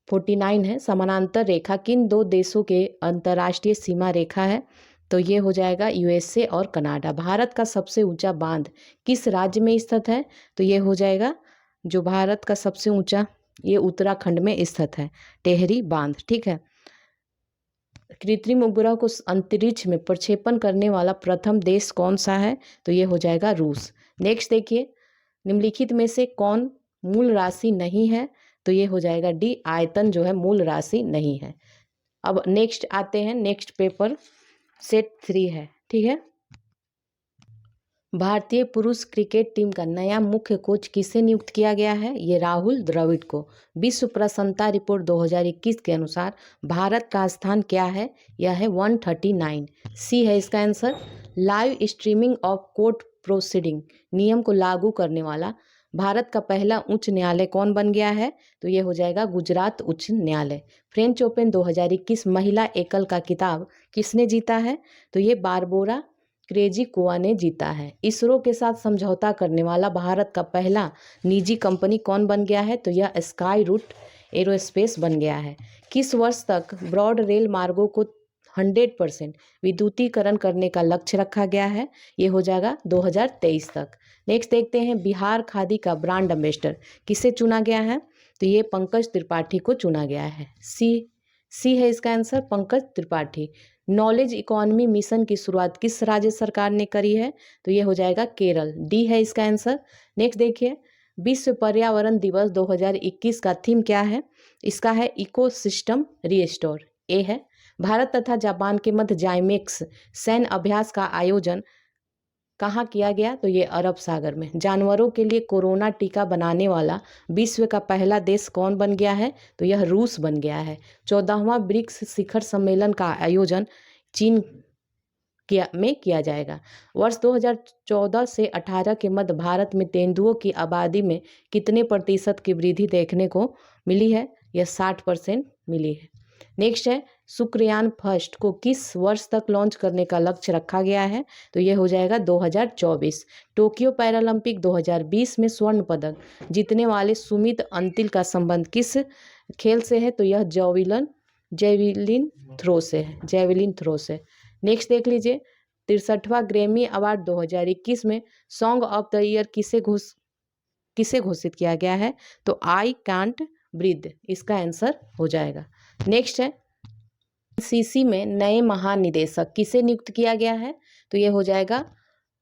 49 है, समानांतर रेखा किन दो देशों के अंतर्राष्ट्रीय सीमा रेखा है? तो ये हो जाएगा USA और कनाडा। भारत का सबसे ऊंचा बांध किस राज्य में स्थित है? तो ये हो जाएगा जो भारत का सबसे ऊंचा, ये उत्तराखंड में स्थित है, टेहरी बांध। ठीक है, कृत्रिम उपग्रह को अंतरिक्ष में प्रक्षेपण करने वाला प्रथम देश कौन सा है? तो ये हो जाएगा रूस। नेक्स्ट देखिए, निम्नलिखित में से कौन मूल राशि नहीं है? तो ये हो जाएगा डी, आयतन जो है मूल राशि नहीं है। अब नेक्स्ट आते हैं, नेक्स्ट पेपर सेट 3 है। ठीक है, भारतीय पुरुष क्रिकेट टीम का नया मुख्य कोच किसे नियुक्त किया गया है? ये राहुल द्रविड़ को। विश्व प्रसन्नता रिपोर्ट 2021 के अनुसार भारत का स्थान क्या है? यह है 139, सी है इसका answer. Live streaming of court proceeding नियम को लागू करने वाला भारत का पहला उच्च न्यायालय कौन बन गया है? तो ये हो जाएगा गुजरात उच्च न्यायालय। फ्रेंच ओपन 2021 महिला एकल का खिताब किसने जीता है? तो ये बारबोरा क्रेजिकोवा ने जीता है। इसरो के साथ समझौता करने वाला भारत का पहला निजी कंपनी कौन बन गया है? तो यह स्काई रूट एरोस्पेस बन गया है। किस वर्ष तक ब्रॉड रेल मार्गों को 100% विद्युतीकरण करने का लक्ष्य रखा गया है? ये हो जाएगा 2023 तक। नेक्स्ट देखते हैं, बिहार खादी का ब्रांड एम्बेसडर किसे चुना गया है? तो ये पंकज त्रिपाठी को चुना गया है। सी है इसका answer, Pankaj Tripathi. Knowledge economy mission की शुरुआत किस राज्य सरकार ने करी है? तो ये हो जाएगा केरल, डी है इसका आंसर। नेक्स्ट देखिए, विश्व पर्यावरण दिवस 2021 का थीम क्या है? इसका है इकोसिस्टम रिस्टोर, ए है। भारत तथा जापान के मध्य जाइमेक्स सैन्य अभ्यास का आयोजन कहाँ किया गया? तो ये अरब सागर में। जानवरों के लिए कोरोना टीका बनाने वाला विश्व का पहला देश कौन बन गया है? तो यह रूस बन गया है। 14वां ब्रिक्स शिखर सम्मेलन का आयोजन चीन में किया जाएगा। वर्ष 2014 से 18 के मध्य भारत में तेंदुओं की आबादी में कितने प्रतिशत की वृद्धि देखने को मिली है? यह 60% मिली है। नेक्स्ट है, शुक्रयान फर्स्ट को किस वर्ष तक लॉन्च करने का लक्ष्य रखा गया है? तो यह हो जाएगा 2024। टोक्यो पैरालंपिक 2020 में स्वर्ण पदक जीतने वाले सुमित अंतिल का संबंध किस खेल से है? तो यह जेवलिन थ्रो से है, जेवलिन थ्रो से। नेक्स्ट देख लीजिए, 63वां ग्रैमी अवार्ड 2021 में सॉन्ग ऑफ द ईयर किसे घोषित किया गया है? तो आई कांट ब्रीथ, इसका आंसर हो जाएगा। नेक्स्ट है, NCC में नए महानिदेशक किसे नियुक्त किया गया है? तो ये हो जाएगा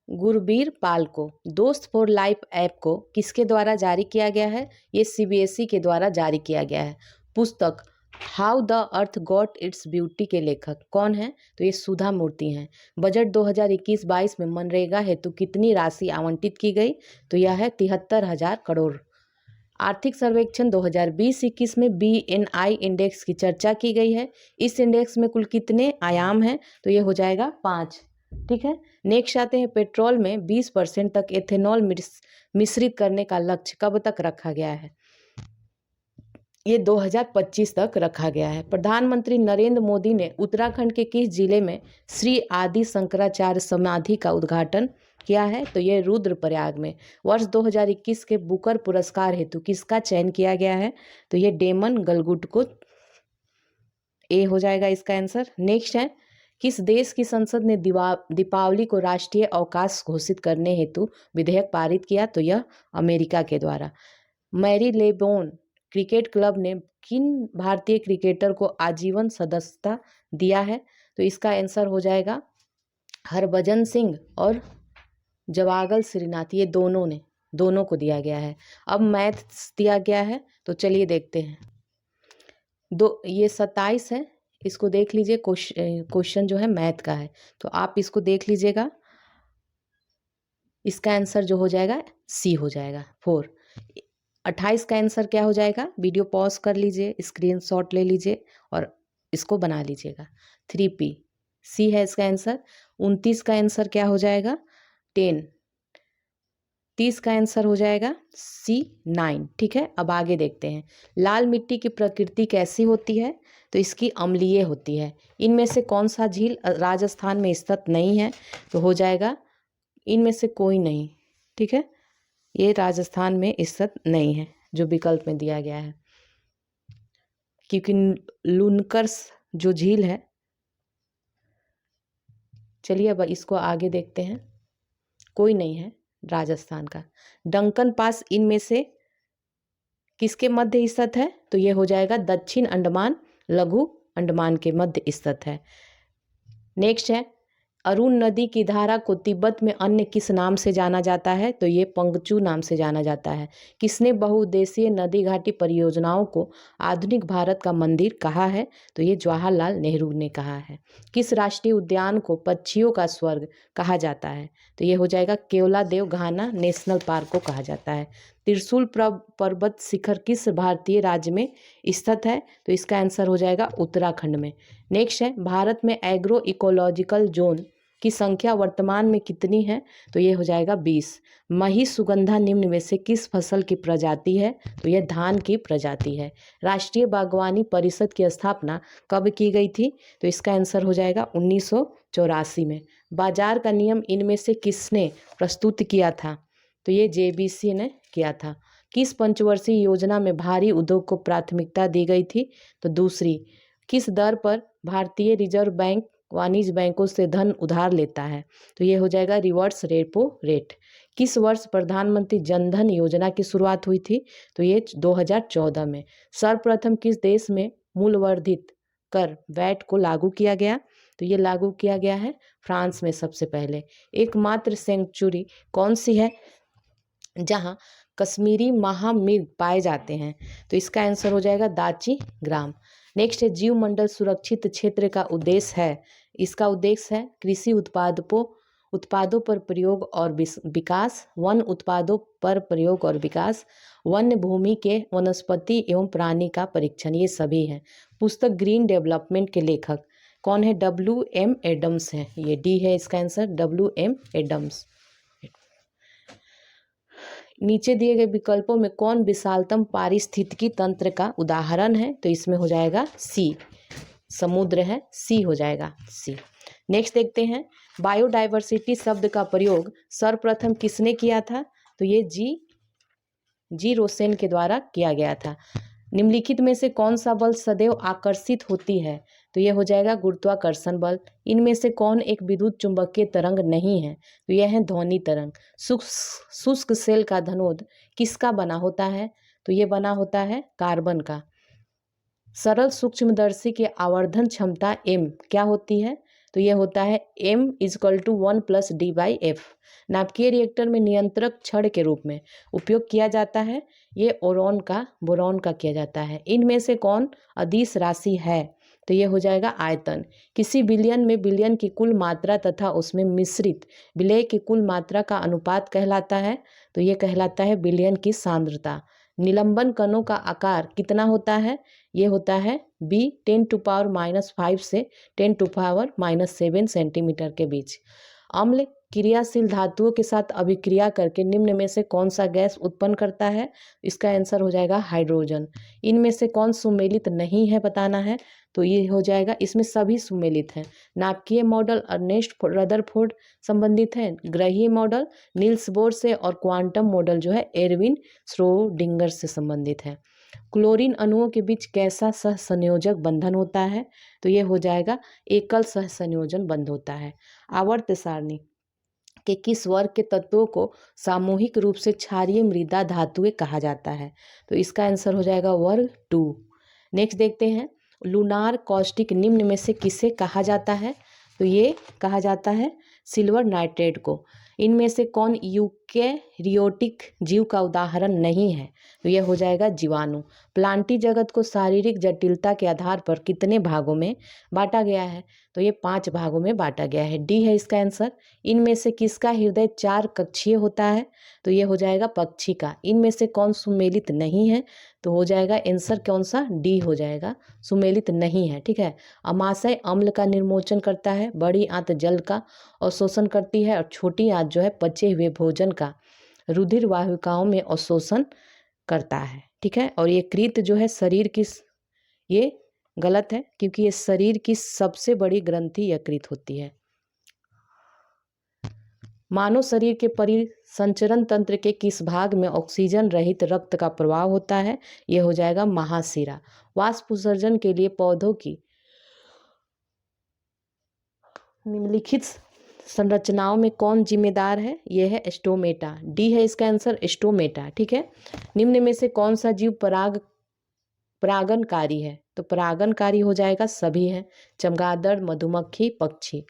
गुरबीर पाल को। दोस्त फॉर लाइफ ऐप को किसके द्वारा जारी किया गया है? ये CBSE के द्वारा जारी किया गया है। पुस्तक how the earth got its beauty के लेखक कौन है? तो ये सुधा मूर्ति हैं। बजट 2021-22 में मनरेगा हेतु कितनी राशि आवंटित की गई? तो यह है 73,000 करोड़। आर्थिक सर्वेक्षण 2020-21 में BNI इंडेक्स की चर्चा की गई है। इस इंडेक्स में कुल कितने आयाम हैं? तो ये हो जाएगा 5। ठीक है। नेक्स्ट आते हैं, पेट्रोल में 20% तक एथेनॉल मिश्रित करने का लक्ष्य कब तक रखा गया है? ये 2025 तक रखा गया है। प्रधानमंत्री नरेंद्र मोदी ने उत्तराखंड के किस जिले में श्री आदि शंकराचार्य समाधि का उद्घाटन किया है? तो ये रुद्रप्रयाग में। वर्ष 2021 के बुकर पुरस्कार हेतु किसका चयन किया गया है? तो ये डेमन गलगुट को। ए हो जाएगा इसका आंसर। नेक्स्ट है, किस देश की संसद ने दीपावली को राष्ट्रीय अवकाश घोषित करने हेतु विधेयक पारित किया? तो यह अमेरिका के द्वारा। मैरी लेबोन क्रिकेट क्लब ने किन भारतीय क्रिकेटर को आजीवन सदस्यता दिया है? तो इसका आंसर हो जाएगा हरभजन सिंह और जवागल श्रीनाथ, ये दोनों को दिया गया है। अब मैथ्स दिया गया है, तो चलिए देखते हैं। ये 27 है, इसको देख लीजिए। क्वेश्चन जो है मैथ का है, तो आप इसको देख लीजिएगा। इसका आंसर जो हो जाएगा सी हो जाएगा 4। 28 का आंसर क्या हो जाएगा? वीडियो पॉज कर लीजिए, स्क्रीनशॉट ले लीजिए और इसको बना लीजिएगा। 3P सी है इसका आंसर। 29 का आंसर क्या हो जाएगा? 10। 30 का आंसर हो जाएगा C 9। ठीक है। अब आगे देखते हैं, लाल मिट्टी की प्रकृति कैसी होती है? तो इसकी अम्लीय होती है। इनमें से कौन सा झील राजस्थान में स्थित नहीं है? तो हो जाएगा इनमें से कोई नहीं। ठीक है, ये राजस्थान में स्थित नहीं है जो विकल्प में दिया गया है, क्योंकि लुनकर्स जो झील है। चलिए अब इसको आगे देखते हैं, कोई नहीं है राजस्थान का। डंकन पास इनमें से किसके मध्य स्थित है? तो ये हो जाएगा दक्षिण अंडमान लघु अंडमान के मध्य स्थित है। नेक्स्ट है, अरुण नदी की धारा को तिब्बत में अन्य किस नाम से जाना जाता है? तो ये पंगचू नाम से जाना जाता है। किसने बहुउद्देशीय नदी घाटी परियोजनाओं को आधुनिक भारत का मंदिर कहा है? तो ये जवाहरलाल नेहरू ने कहा है। किस राष्ट्रीय उद्यान को पक्षियों का स्वर्ग कहा जाता है? तो ये हो जाएगा केवलादेव घाना नेशनल पार्क को कहा जाता है। त्रिशूल पर्वत शिखर किस भारतीय राज्य में स्थित है? तो इसका आंसर हो जाएगा उत्तराखंड में। नेक्स्ट है, भारत में एग्रो इकोलॉजिकल जोन की संख्या वर्तमान में कितनी है? तो ये हो जाएगा 20। महिसुगंधा निम्न में से किस फसल की प्रजाति है? तो यह धान की प्रजाति है। राष्ट्रीय बागवानी परिषद की स्थापना कब की गई थी? तो इसका आंसर हो जाएगा 1984 में। बाजार का नियम इनमें से किसने प्रस्तुत किया था? तो ये JBC ने किया था। किस पंचवर्षीय योजना में भारी उद्योग को प्राथमिकता दी गई थी? तो दूसरी। किस दर पर भारतीय रिजर्व बैंक वाणिज्य बैंकों से धन उधार लेता है? तो ये हो जाएगा रिवर्स रेपो रेट। किस वर्ष प्रधानमंत्री जनधन योजना की शुरुआत हुई थी? तो ये 2014 में। सर्वप्रथम किस देश में मूल्यवर्धित कर वैट को लागू किया गया? तो ये लागू किया गया है फ्रांस में सबसे पहले। एकमात्र सेंचुरी कौन सी है जहां कश्मीरी महामृग पाए जाते हैं? तो इसका आंसर हो जाएगा दाची ग्राम। नेक्स्ट है, जीव मंडल सुरक्षित क्षेत्र का उद्देश्य है। इसका उद्देश्य है कृषि उत्पादों पर प्रयोग और विकास, वन उत्पादों पर प्रयोग और विकास, वन्य भूमि के वनस्पति एवं प्राणी का परीक्षण, ये सभी हैं। पुस्तक ग्रीन डेवलपमेंट के लेखक कौन है? WM एडम्स है। ये D है इसका आंसर, WM एडम्स। नीचे दिए गए विकल्पों में कौन विशालतम पारिस्थितिकी तंत्र का उदाहरण है? तो इसमें हो जाएगा C, समुद्र है। C हो जाएगा C। नेक्स्ट देखते हैं, बायोडाइवर्सिटी शब्द का प्रयोग सर्वप्रथम किसने किया था? तो ये जी रोसेन के द्वारा किया गया था। निम्नलिखित में से कौन सा बल सदैव आकर्षित होती है? तो यह हो जाएगा गुरुत्वाकर्षण बल। इनमें से कौन एक विद्युत चुंबकीय तरंग नहीं है? तो यह है ध्वनि तरंग। शुष्क सेल का धनोद किसका बना होता है? तो ये बना होता है कार्बन का। सरल सूक्ष्मदर्शी की आवर्धन क्षमता m क्या होती है? तो यह होता है m = 1 + d/f। नाभिकीय रिएक्टर में नियंत्रक छड़ के रूप में उपयोग किया जाता है। ये बोरॉन का किया जाता है। इनमें से कौन अदिश राशि है? तो ये हो जाएगा आयतन। किसी विलयन में विलयन की कुल मात्रा तथा उसमें मिश्रित विलेय की कुल मात्रा का अनुपात कहलाता है? तो ये कहलाता है विलयन की सांद्रता। निलंबन कणों का आकार कितना होता है? ये होता है B 10⁻⁻5 से 10⁻⁻7 सेंटीमीटर के बीच। अम्ल क्रियाशील धातुओं के साथ अभिक्रिया करके निम्न में से कौन सा गैस उत्पन्न करता है? इसका आंसर हो जाएगा हाइड्रोजन। इनमें से कौन सुमेलित नहीं है बताना है, तो ये हो जाएगा, इसमें सभी सुमेलित हैं। नाभिकीय मॉडल अर्नेस्ट रदरफोर्ड संबंधित है, ग्रहीय मॉडल नील्स बोर से, और क्वांटम मॉडल जो है एरविन श्रोडिंगर से संबंधित है। क्लोरीन अणुओं के बीच कैसा सहसंयोजक बंधन होता है? तो ये हो जाएगा एकल सहसंयोजन बंध होता है। आवर्त सारणी के किस वर्ग के तत्वों को सामूहिक रूप से क्षारीय मृदा धातुएं कहा जाता है? तो इसका आंसर हो जाएगा वर्ग 2। नेक्स्ट देखते हैं, लूनार कॉस्टिक निम्न में से किसे कहा जाता है? तो ये कहा जाता है सिल्वर नाइट्रेट को। इनमें से कौन यूकेरियोटिक जीव का उदाहरण नहीं है? तो यह हो जाएगा जीवाणु। प्लांटी जगत को शारीरिक जटिलता के आधार पर कितने भागों में बांटा गया है? तो ये 5 भागों में बांटा गया है, डी है इसका आंसर। इनमें से किसका हृदय 4 कक्षीय होता है? तो ये हो जाएगा पक्षी का। इनमें से कौन सुमेलित नहीं है? तो हो जाएगा आंसर कौन सा? डी हो जाएगा, सुमेलित नहीं है। ठीक है। अमाशय अम्ल का निर्मोचन करता है, बड़ी आंत जल का अवशोषण करती है, और छोटी आंत जो है पचे हुए भोजन का रुधिर वाहिकाओं में अवशोषण करता है। ठीक है। और ये कृत जो है शरीर की, ये गलत है क्योंकि ये शरीर की सबसे बड़ी ग्रंथि यकृत होती है। मानव शरीर के परिसंचरण तंत्र के किस भाग में ऑक्सीजन रहित रक्त का प्रवाह होता है? यह हो जाएगा महाशिरा। वाष्प उत्सर्जन के लिए पौधों की निम्नलिखित संरचनाओं में कौन जिम्मेदार है? यह है स्टोमेटा, डी है इसका आंसर, स्टोमेटा। ठीक है। निम्न में से कौन सा जीव परागणकारी है? तो परागणकारी हो जाएगा सभी हैं, चमगादड़, मधुमक्खी, पक्षी।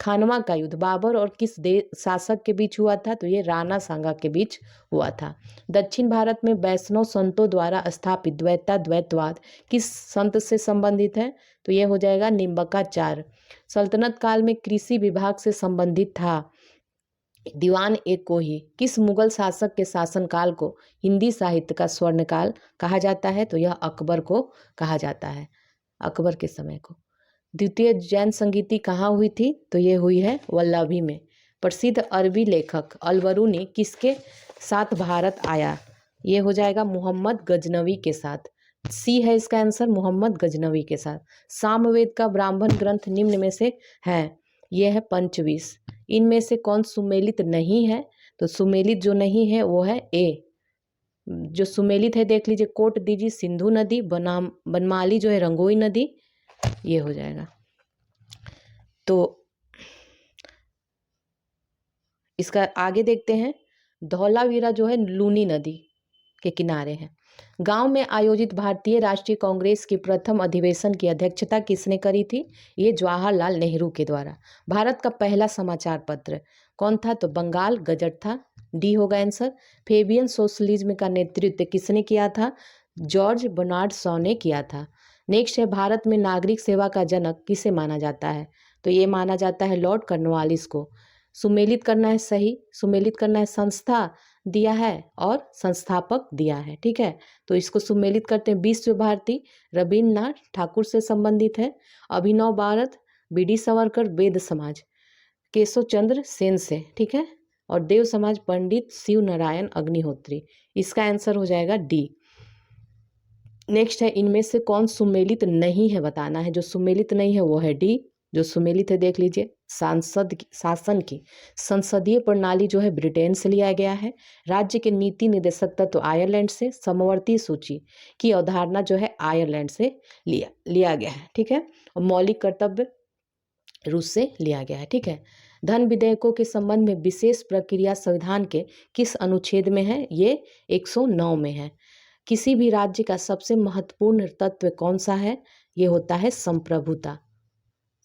खानवा का युद्ध बाबर और किस शासक के बीच हुआ था? तो ये राणा सांगा के बीच हुआ था। दक्षिण भारत में वैष्णव संतों द्वारा स्थापित द्वैतवाद किस संत से संबंधित है? तो ये हो जाएगा निम्बकाचार्य। सल्तनत काल में कृषि विभाग से संबंधित था दीवान ए कोही। किस मुगल शासक के शासनकाल को हिंदी साहित्य का स्वर्णकाल कहा जाता है? तो यह अकबर को कहा जाता है, अकबर के समय को। द्वितीय जैन संगीति कहाँ हुई थी? तो ये हुई है वल्लभी में। प्रसिद्ध अरबी लेखक अलबरूनी किसके साथ भारत आया? ये हो जाएगा मोहम्मद गजनवी के साथ, सी है इसका आंसर, मोहम्मद गजनवी के साथ। सामवेद का ब्राह्मण ग्रंथ निम्न में से है? यह है पंचविश। इनमें से कौन सुमेलित नहीं है? तो सुमेलित जो नहीं है वो है ए। जो सुमेलित है देख लीजिए, कोट दीजिए सिंधु नदी, बनमाली जो है रंगोई नदी, ये हो जाएगा। तो इसका आगे देखते हैं, धौलावीरा जो है लूनी नदी के किनारे है। गांव में आयोजित भारतीय राष्ट्रीय कांग्रेस की प्रथम अधिवेशन की अध्यक्षता किसने करी थी? ये जवाहरलाल नेहरू के द्वारा। भारत का पहला समाचार पत्र कौन था? तो बंगाल गजट था, डी होगा आंसर। फेबियन सोशलिज्म का नेतृत्व किसने किया था? जॉर्ज बर्नार्ड शॉ ने किया था। नेक्स्ट है, भारत में नागरिक सेवा का जनक किसे माना जाता है? तो ये माना जाता है लॉर्ड कॉर्नवालिस को। सुमेलित करना है सही, सुमेलित करना है, संस्था दिया है और संस्थापक दिया है। ठीक है। तो इसको सुमेलित करते हैं, विश्व भारती रविन्द्रनाथ ठाकुर से संबंधित है। अभिनव भारत बी.डी. सावरकर, वेद समाज केशव चंद्र सेन से। ठीक है। और देव समाज पंडित शिव नारायण अग्निहोत्री। इसका आंसर हो जाएगा डी। नेक्स्ट है, इनमें से कौन सुमेलित नहीं है बताना है। जो सुमेलित नहीं है वो है डी। जो सुमेलित है देख लीजिए, शासन की संसदीय प्रणाली जो है ब्रिटेन से लिया गया है। राज्य के नीति निदेशक तत्व आयरलैंड से। समवर्ती सूची की अवधारणा जो है आयरलैंड से लिया गया है। ठीक है। और मौलिक कर्तव्य रूस से लिया गया है। ठीक है। धन विधेयकों के संबंध में विशेष प्रक्रिया संविधान के किस अनुच्छेद में है? ये 109 में है। किसी भी राज्य का सबसे महत्वपूर्ण तत्व कौन सा है? ये होता है संप्रभुता।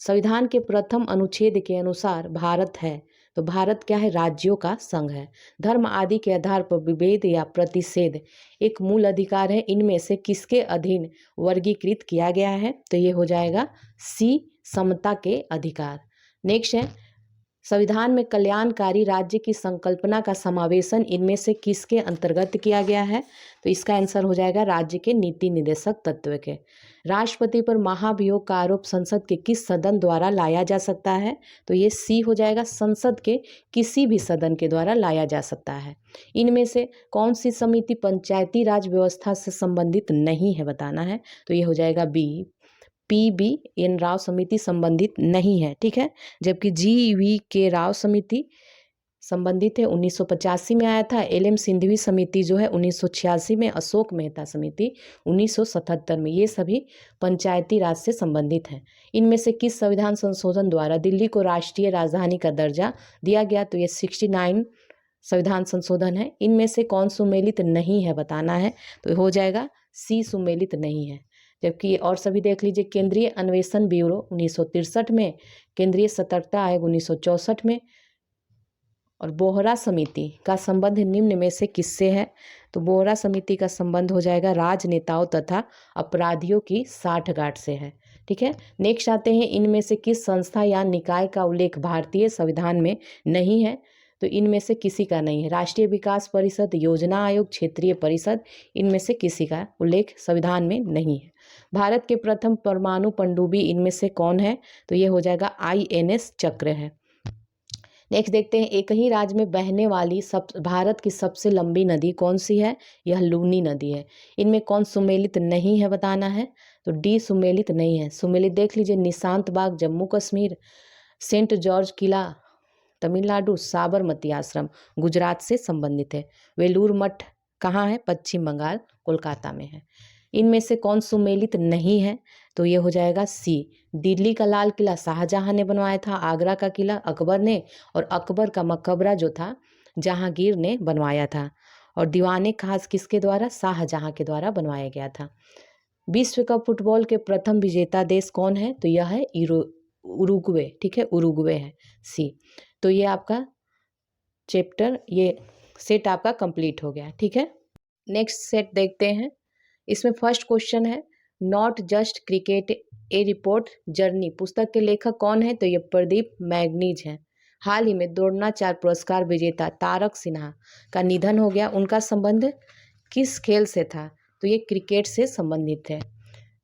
संविधान के प्रथम अनुच्छेद के अनुसार भारत है, तो भारत क्या है? राज्यों का संघ है। धर्म आदि के आधार पर विभेद या प्रतिषेध एक मूल अधिकार है। इनमें से किसके अधीन वर्गीकृत किया गया है? तो ये हो जाएगा सी, समता के अधिकार। नेक्स्ट है, संविधान में कल्याणकारी राज्य की संकल्पना का समावेशन इनमें से किसके अंतर्गत किया गया है? तो इसका आंसर हो जाएगा राज्य के नीति निर्देशक तत्व के। राष्ट्रपति पर महाभियोग का आरोप संसद के किस सदन द्वारा लाया जा सकता है? तो ये सी हो जाएगा, संसद के किसी भी सदन के द्वारा लाया जा सकता है। इनमें से कौन सी समिति पंचायती राज व्यवस्था से संबंधित नहीं है, बताना है। तो ये हो जाएगा बी, PBN राव समिति संबंधित नहीं है, ठीक है। जबकि GV राव समिति संबंधित है, 1985 में आया था। LM सिंघवी समिति जो है 1986 में, अशोक मेहता समिति 1977 में। ये सभी पंचायती राज से संबंधित हैं। इनमें से किस संविधान संशोधन द्वारा दिल्ली को राष्ट्रीय राजधानी का दर्जा दिया गया? तो ये 69 संविधान संशोधन है। इनमें से कौन सुमेलित नहीं है, बताना है। तो हो जाएगा सी, सुमेलित नहीं है। जबकि और सभी देख लीजिए, केंद्रीय अन्वेषण ब्यूरो 1963 में, केंद्रीय सतर्कता आयोग 1964 में, और बोहरा समिति का संबंध निम्न में से किससे है? तो बोहरा समिति का संबंध हो जाएगा राजनेताओं तथा अपराधियों की साठगांठ से है, ठीक है। नेक्स्ट आते हैं, इनमें से किस संस्था या निकाय का उल्लेख भारतीय संविधान में नहीं है? तो इनमें से किसी का नहीं है। राष्ट्रीय विकास परिषद, योजना आयोग, क्षेत्रीय परिषद, इनमें से किसी का उल्लेख संविधान में नहीं है। भारत के प्रथम परमाणु पनडुब्बी इनमें से कौन है? तो ये हो जाएगा INS चक्र है। नेक्स्ट देखते हैं, एक ही राज्य में बहने वाली भारत की सबसे लंबी नदी कौन सी है? यह लूनी नदी है। इनमें कौन सुमेलित नहीं है, बताना है। तो डी, सुमेलित नहीं है। सुमेलित देख लीजिए, निशांत बाग जम्मू कश्मीर, सेंट जॉर्ज किला तमिलनाडु, साबरमती आश्रम गुजरात से संबंधित है। वेलूर मठ कहाँ है? पश्चिम बंगाल, कोलकाता में है। इनमें से कौन सुमेलित नहीं है? तो ये हो जाएगा सी, दिल्ली का लाल किला शाहजहां ने बनवाया था, आगरा का किला अकबर ने, और अकबर का मकबरा जो था जहांगीर ने बनवाया था, और दीवाने खास किसके द्वारा? शाहजहां के द्वारा बनवाया गया था। विश्व कप फुटबॉल के प्रथम विजेता देश कौन है? तो यह है उरुग्वे, ठीक है, उरुग्वे है, सी। तो ये आपका चैप्टर, ये सेट आपका कंप्लीट हो गया, ठीक है। नेक्स्ट सेट देखते हैं। इसमें फर्स्ट क्वेश्चन है, not just cricket A report journey पुस्तक के लेखक कौन है? तो ये प्रदीप मैग्नीज हैं। हाल ही में द्रोणाचार्य पुरस्कार विजेता तारक सिन्हा का निधन हो गया। उनका संबंध किस खेल से था? तो ये क्रिकेट से संबंधित है।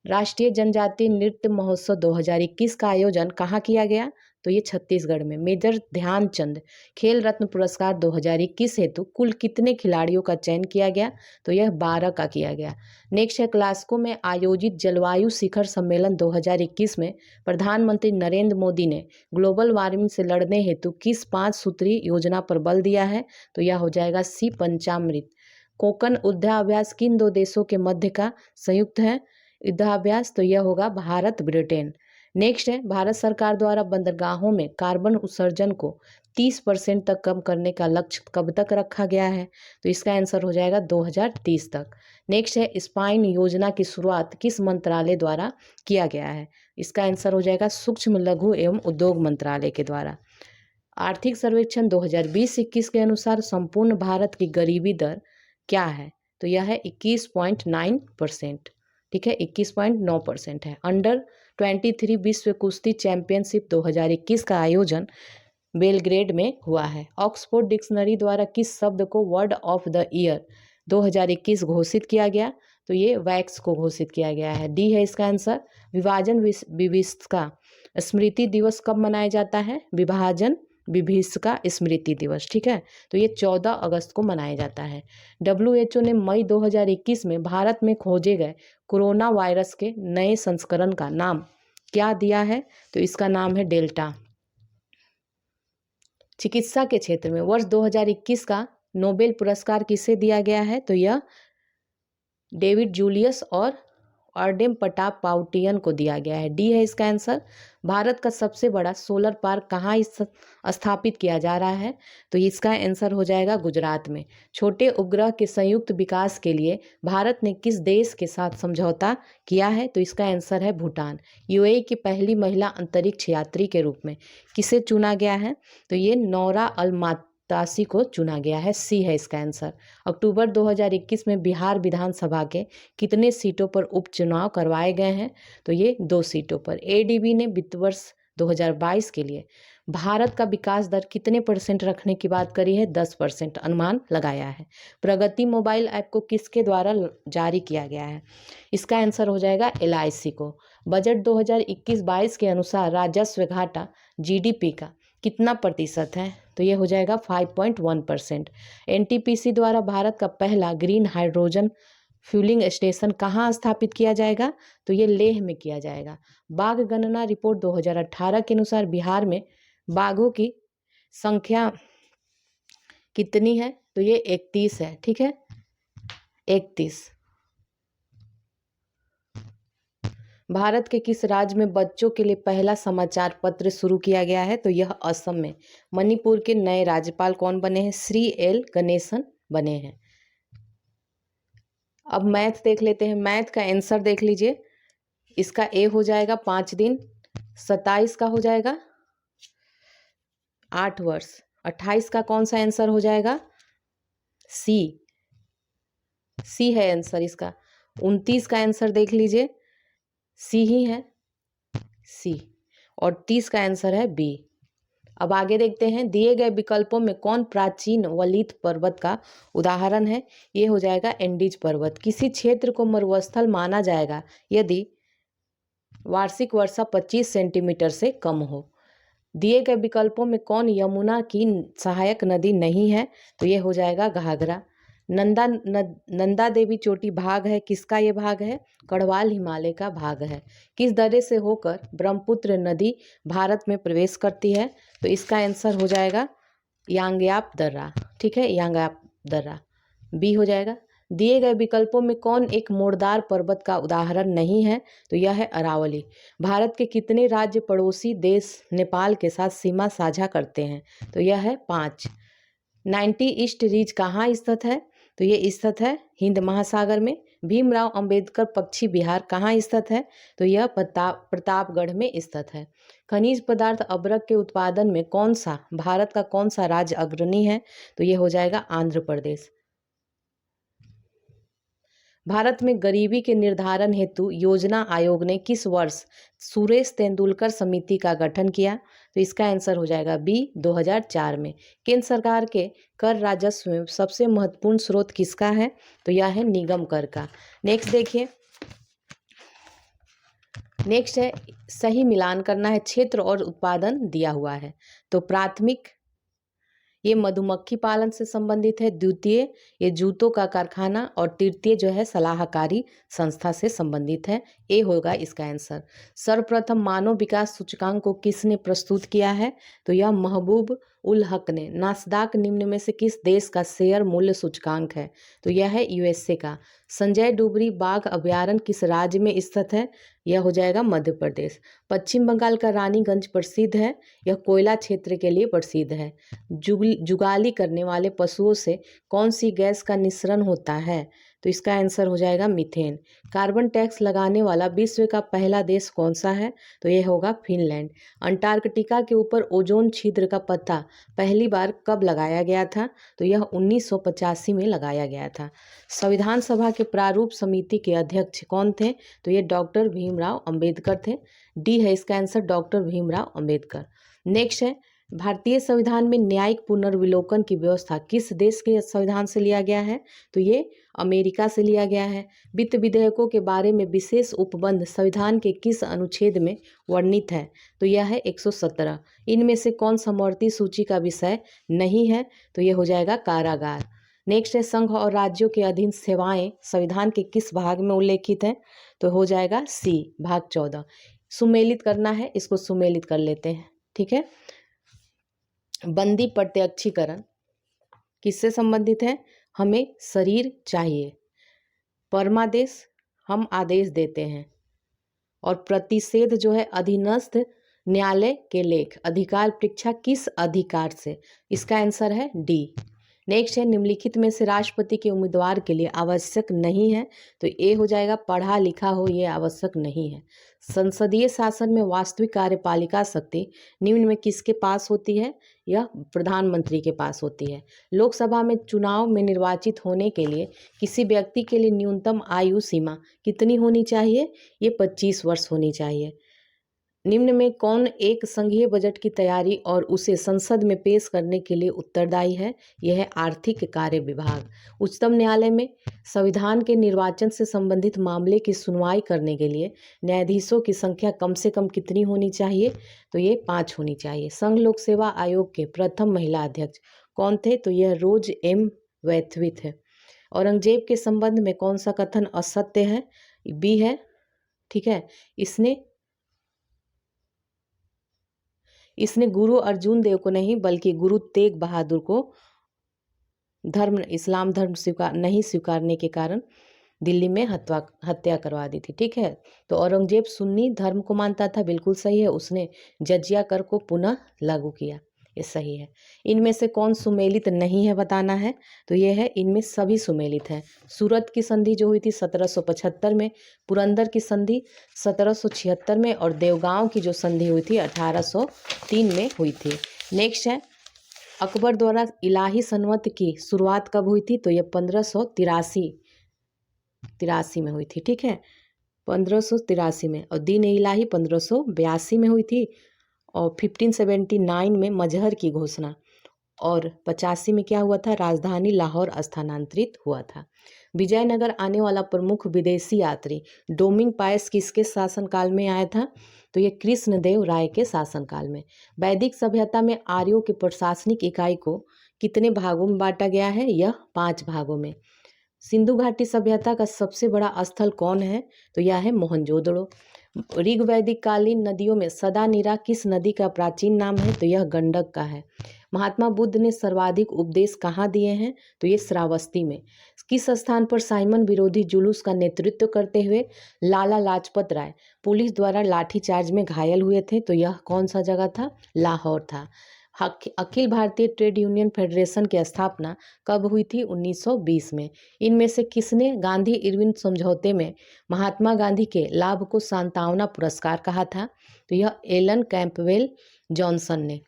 राष्ट्रीय जनजातीय नृत्य महोत्सव 2021 का आयोजन कहाँ किया गया? तो ये छत्तीसगढ़ में। मेजर ध्यानचंद खेल रत्न पुरस्कार 2021 हेतु कुल कितने खिलाड़ियों का चयन किया गया? तो यह 12 का किया गया। नेक्स्ट है, ग्लासगो में आयोजित जलवायु शिखर सम्मेलन 2021 में प्रधानमंत्री नरेंद्र मोदी ने ग्लोबल वार्मिंग से लड़ने हेतु किस 5 सूत्री योजना पर बल दिया है? तो यह हो जाएगा सी, पंचामृत। कोंकण युद्धाभ्यास किन 2 देशों के मध्य का संयुक्त है युद्धाभ्यास? तो यह होगा भारत ब्रिटेन। नेक्स्ट है, भारत सरकार द्वारा बंदरगाहों में कार्बन उत्सर्जन को 30% तक कम करने का लक्ष्य कब तक रखा गया है? तो इसका आंसर हो जाएगा 2030 तक। नेक्स्ट है, स्पाइन योजना की शुरुआत किस मंत्रालय द्वारा किया गया है? इसका आंसर हो जाएगा सूक्ष्म लघु एवं उद्योग मंत्रालय के द्वारा। आर्थिक सर्वेक्षण 2020-21 के अनुसार संपूर्ण भारत की गरीबी दर क्या है? तो यह है 21.9%, ठीक है, 21.9% है। अंडर 23 विश्व कुश्ती चैंपियनशिप 2021 का आयोजन बेलग्रेड में हुआ है। ऑक्सफोर्ड डिक्शनरी द्वारा किस शब्द को वर्ड ऑफ द ईयर 2021 घोषित किया गया? तो ये वैक्स को घोषित किया गया है, डी है इसका आंसर। विभाजन विभीषिका स्मृति दिवस कब मनाया जाता है? विभाजन विभीषिका स्मृति दिवस, ठीक है, तो ये 14 अगस्त को मनाया जाता है। WHO ने मई 2021 में भारत में खोजे गए कोरोना वायरस के नए संस्करण का नाम क्या दिया है? तो इसका नाम है डेल्टा। चिकित्सा के क्षेत्र में वर्ष 2021 का नोबेल पुरस्कार किसे दिया गया है? तो यह डेविड जूलियस और अर्डेम पटापाउटियन को दिया गया है, डी है इसका आंसर। भारत का सबसे बड़ा सोलर पार्क कहाँ स्थापित किया जा रहा है? तो इसका आंसर हो जाएगा गुजरात में। छोटे उपग्रह के संयुक्त विकास के लिए भारत ने किस देश के साथ समझौता किया है? तो इसका आंसर है भूटान। UAE की पहली महिला अंतरिक्ष यात्री के रूप में किसे चुना गया है? तो ये नौरा अल-मातासी को चुना गया है, सी है इसका आंसर। अक्टूबर 2021 में बिहार विधानसभा के कितने सीटों पर उपचुनाव करवाए गए हैं? तो ये 2 सीटों पर। ADB ने वित्त वर्ष 2022 के लिए भारत का विकास दर कितने % रखने की बात करी है? 10% अनुमान लगाया है। प्रगति मोबाइल ऐप को किसके द्वारा जारी किया गया है? इसका आंसर हो जाएगा LIC को। बजट 2021-22 के अनुसार राजस्व घाटा GDP का कितना प्रतिशत है? तो ये हो जाएगा 5.1%। NTPC द्वारा भारत का पहला ग्रीन हाइड्रोजन फ्यूलिंग स्टेशन कहाँ स्थापित किया जाएगा? तो ये लेह में किया जाएगा। बाघ गणना रिपोर्ट 2018 के अनुसार बिहार में बाघों की संख्या कितनी है? तो ये 31 है। ठीक है, 31। भारत के किस राज्य में बच्चों के लिए पहला समाचार पत्र शुरू किया गया है? तो यह असम में। मणिपुर के नए राज्यपाल कौन बने हैं? श्री L गणेशन बने हैं। अब मैथ देख लेते हैं। मैथ का आंसर देख लीजिए। इसका A हो जाएगा 5 दिन, 27 का हो जाएगा 8 वर्ष, 28 का कौन सा आंसर हो जाएगा? C है आंसर इसका। 29 का आंसर देख लीजिए, C ही है, C। और 30 का आंसर है B। अब आगे देखते हैं, दिए गए विकल्पों में कौन प्राचीन वलित पर्वत का उदाहरण है? ये हो जाएगा एंडीज पर्वत। किसी क्षेत्र को मरुस्थल माना जाएगा यदि वार्षिक वर्षा 25 सेंटीमीटर से कम हो। दिए गए विकल्पों में कौन यमुना की सहायक नदी नहीं है? तो ये हो जाएगा घाघरा। नंदा देवी चोटी भाग है, किसका ये भाग है? गढ़वाल हिमालय का भाग है। किस दर्रे से होकर ब्रह्मपुत्र नदी भारत में प्रवेश करती है? तो इसका आंसर हो जाएगा यांग्याप दर्रा। ठीक है, यांग्याप दर्रा B हो जाएगा। दिए गए विकल्पों में कौन एक मोड़दार पर्वत का उदाहरण नहीं है? तो यह है अरावली। भारत के कितने राज्य पड़ोसी देश नेपाल के साथ सीमा साझा करते हैं? तो यह है 5। 90 ईस्ट रीज कहाँ स्थित है? तो ये स्थित है हिंद महासागर में। भीमराव अंबेडकर पक्षी विहार कहाँ स्थित है? तो यह प्रतापगढ़ में स्थित है। खनिज पदार्थ अभ्रक के उत्पादन में भारत का कौन सा राज्य अग्रणी है? तो ये हो जाएगा आंध्र प्रदेश। भारत में गरीबी के निर्धारण हेतु योजना आयोग ने किस वर्ष सुरेश तेंदुलकर समिति का गठन किया? तो इसका आंसर हो जाएगा B 2004 में। केंद्र सरकार के कर राजस्व में सबसे महत्वपूर्ण स्रोत किसका है? तो यह है निगम कर का। नेक्स्ट देखिए, नेक्स्ट है सही मिलान करना है। क्षेत्र और उत्पादन दिया हुआ है। तो प्राथमिक ये मधुमक्खी पालन से संबंधित है, द्वितीय ये जूतों का कारखाना, और तृतीय जो है सलाहकारी संस्था से संबंधित है। ए होगा इसका आंसर। सर्वप्रथम मानव विकास सूचकांक को किसने प्रस्तुत किया है? तो यह महबूब उल हक ने। नास्दाक निम्न में से किस देश का शेयर मूल्य सूचकांक है? तो यह है USA का। संजय डुबरी बाघ अभयारण्य किस राज्य में स्थित है? यह हो जाएगा मध्य प्रदेश। पश्चिम बंगाल का रानीगंज प्रसिद्ध है, यह कोयला क्षेत्र के लिए प्रसिद्ध है। जुगाली करने वाले पशुओं से कौन सी गैस का निस्सरण होता है? तो इसका आंसर हो जाएगा मीथेन। कार्बन टैक्स लगाने वाला विश्व का पहला देश कौन सा है? तो यह होगा फिनलैंड। अंटार्कटिका के ऊपर ओजोन छिद्र का पता पहली बार कब लगाया गया था? तो यह 1985 में लगाया गया था। संविधान सभा के प्रारूप समिति के अध्यक्ष कौन थे? तो ये डॉक्टर भीमराव अंबेडकर थे। D है इसका answer, doctor Bhimrao Ambedkar. Next है, भारतीय संविधान में न्यायिक पुनर्विलोकन की व्यवस्था किस देश के संविधान से लिया गया है? तो ये अमेरिका से लिया गया है। वित्त विधेयकों के बारे में विशेष उपबंध संविधान के किस अनुच्छेद में वर्णित है? तो यह है 117। इनमें से कौन समवर्ती सूची का विषय नहीं है? तो यह हो जाएगा कारागार। नेक्स्ट है, संघ और राज्यों के अधीन सेवाएं संविधान के किस भाग में उल्लेखित है? तो हो जाएगा C भाग 14। सुमेलित करना है, इसको सुमेलित कर लेते हैं। ठीक है, बंदी प्रत्यक्षीकरण किससे संबंधित है? हमें शरीर चाहिए। परमादेश हम आदेश देते हैं, और प्रतिषेध जो है अधीनस्थ न्यायालय के लेख। अधिकार परीक्षा किस अधिकार से? इसका आंसर है D। नेक्स्ट है, निम्नलिखित में से राष्ट्रपति के उम्मीदवार के लिए आवश्यक नहीं है? तो A हो जाएगा पढ़ा लिखा हो, ये आवश्यक नहीं है। संसदीय शासन में वास्तविक कार्यपालिका शक्ति निम्न में किसके पास होती है? यह प्रधानमंत्री के पास होती है। लोकसभा में चुनाव में निर्वाचित होने के लिए किसी व्यक्ति के लिए न्यूनतम आयु सीमा कितनी होनी चाहिए? ये 25 वर्ष होनी चाहिए। निम्न में कौन एक संघीय बजट की तैयारी और उसे संसद में पेश करने के लिए उत्तरदायी है? यह है आर्थिक कार्य विभाग। उच्चतम न्यायालय में संविधान के निर्वाचन से संबंधित मामले की सुनवाई करने के लिए न्यायाधीशों की संख्या कम से कम कितनी होनी चाहिए? तो ये 5 होनी चाहिए। संघ लोक सेवा आयोग के प्रथम महिला अध्यक्ष कौन थे? तो यह रोज एम वैथविथ है। औरंगजेब के संबंध में कौन सा कथन असत्य है? बी है। ठीक है, इसने गुरु अर्जुन देव को नहीं बल्कि गुरु तेग बहादुर को इस्लाम धर्म नहीं स्वीकारने के कारण दिल्ली में हत्या करवा दी थी। ठीक है, तो औरंगजेब सुन्नी धर्म को मानता था, बिल्कुल सही है। उसने जजिया कर को पुनः लागू किया, ये सही है। इनमें से कौन सुमेलित नहीं है बताना है, तो ये है इनमें सभी सुमेलित हैं। सूरत की संधि जो हुई थी 1775 में, पुरंदर की संधि 1776 में और देवगांव की जो संधि हुई थी 1803 में हुई थी। नेक्स्ट है अकबर द्वारा इलाही सनवत की शुरुआत कब हुई थी? तो ये 1583 में हुई थी। ठीक है, 1583 में। और दीन इलाही 1582 में हुई थी और 1579 में मजहर की घोषणा और 85 में क्या हुआ था? राजधानी लाहौर स्थानांतरित हुआ था। विजयनगर आने वाला प्रमुख विदेशी यात्री डोमिंग पायस किसके शासनकाल में आया था? तो ये कृष्णदेव राय के शासनकाल में। वैदिक सभ्यता में आर्यों की प्रशासनिक इकाई को कितने भागों में बांटा गया है? यह 5 भागों में। सिंधु घाटी सभ्यता का सबसे बड़ा स्थल कौन है? तो यह है मोहनजोदड़ो। ऋग्वैदिक कालीन नदियों में सदानीरा किस नदी का प्राचीन नाम है? तो यह गंडक का है। महात्मा बुद्ध ने सर्वाधिक उपदेश कहाँ दिए हैं? तो ये श्रावस्ती में। किस स्थान पर साइमन विरोधी जुलूस का नेतृत्व करते हुए लाला लाजपत राय पुलिस द्वारा लाठीचार्ज में घायल हुए थे? तो यह कौन सा जगह था? लाहौर था। Akhil Bharatiya trade union federation की स्थापना कब हुई थी? 1920 में। इनमें से किसने गांधी इरविन समझौते में महात्मा गांधी के लाभ को सांत्वना पुरस्कार कहा था? तो यह एलन कैंपबेल जॉनसन ने।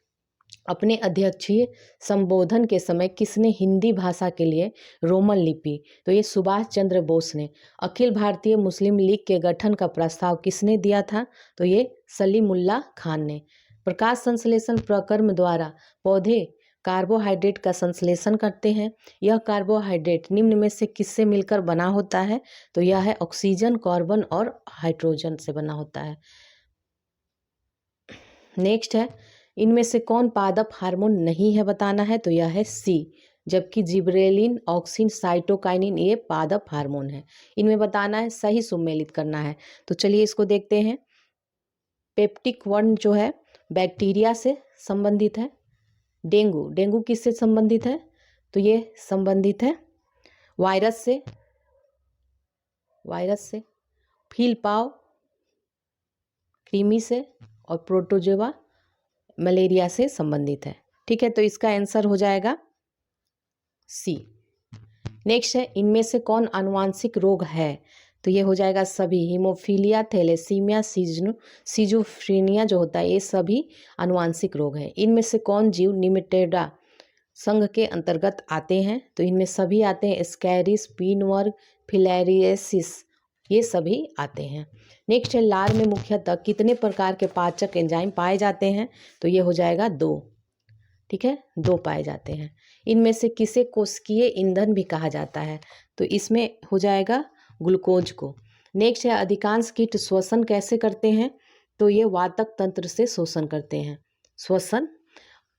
अपने अध्यक्षीय संबोधन के समय किसने हिंदी भाषा के लिए रोमन लिपि? तो ये सुभाष चंद्र बोस ने। अखिल भारतीय मुस्लिम लीग के गठन का प्रस्ताव किसने दिया था? तो ये सलीमुल्लाह खान ने। प्रकाश संश्लेषण प्रक्रम द्वारा पौधे कार्बोहाइड्रेट का संश्लेषण करते हैं। यह कार्बोहाइड्रेट निम्न में से किससे मिलकर बना होता है? तो यह है ऑक्सीजन, कार्बन और हाइड्रोजन से बना होता है। नेक्स्ट है इनमें से कौन पादप हार्मोन नहीं है बताना है? तो यह है सी, जबकि जिब्रेलिन, ऑक्सिन, साइटोकाइनिन ये पादप हार्मोन है। इनमें बताना है, सही सुमेलित करना है। तो चलिए इसको देखते हैं। पेप्टिक 1 जो है बैक्टीरिया से संबंधित है। डेंगू किससे संबंधित है? तो ये संबंधित है वायरस से। फीलपाव कृमि से और प्रोटोजोआ मलेरिया से संबंधित है। ठीक है, तो इसका आंसर हो जाएगा सी। नेक्स्ट है इनमें से कौन आनुवांशिक रोग है? तो ये हो जाएगा सभी। हीमोफीलिया, थैलेसीमिया, सिजोफ्रेनिया जो होता है ये सभी आनुवांशिक रोग हैं। इनमें से कौन जीव निमेटोडा संघ के अंतर्गत आते हैं? तो इनमें सभी आते हैं। स्कैरिस, पिनवर्ग, फिलेरिएसिस ये सभी आते हैं। नेक्स्ट है लार में मुख्यतः कितने प्रकार के पाचक एंजाइम पाए जाते हैं? तो ये हो जाएगा 2। ठीक है, 2 पाए जाते हैं। इनमें से किसे कोशिकीय ईंधन भी कहा जाता है? तो इसमें हो जाएगा ग्लूकोज को। नेक्स्ट है अधिकांश कीट श्वसन कैसे करते हैं? तो ये वातक तंत्र से शोषण करते हैं। श्वसन।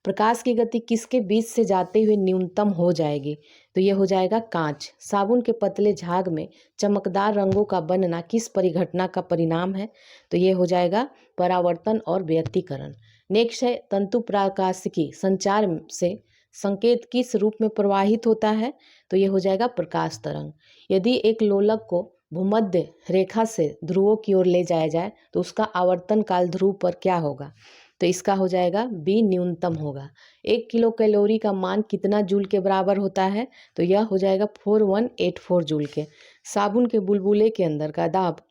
प्रकाश की गति किसके बीच से जाते हुए न्यूनतम हो जाएगी? तो ये हो जाएगा कांच। साबुन के पतले झाग में चमकदार रंगों का बनना किस परिघटना का परिणाम है? तो ये हो जाएगा परावर्तन और व्यतिकरण। नेक्स्ट है तंतु प्रकाशिकी संचार से संकेत किस रूप में प्रवाहित होता है? तो ये हो जाएगा प्रकाश तरंग। यदि एक लोलक को भूमध्य रेखा से ध्रुवों की ओर ले जाया जाए तो उसका आवर्तन काल ध्रुव पर क्या होगा? तो इसका हो जाएगा बी, न्यूनतम होगा। 1 किलो कैलोरी का मान कितना जूल के बराबर होता है? तो यह हो जाएगा 4184 जूल के। साबुन के बुलबुले के अंदर का दाब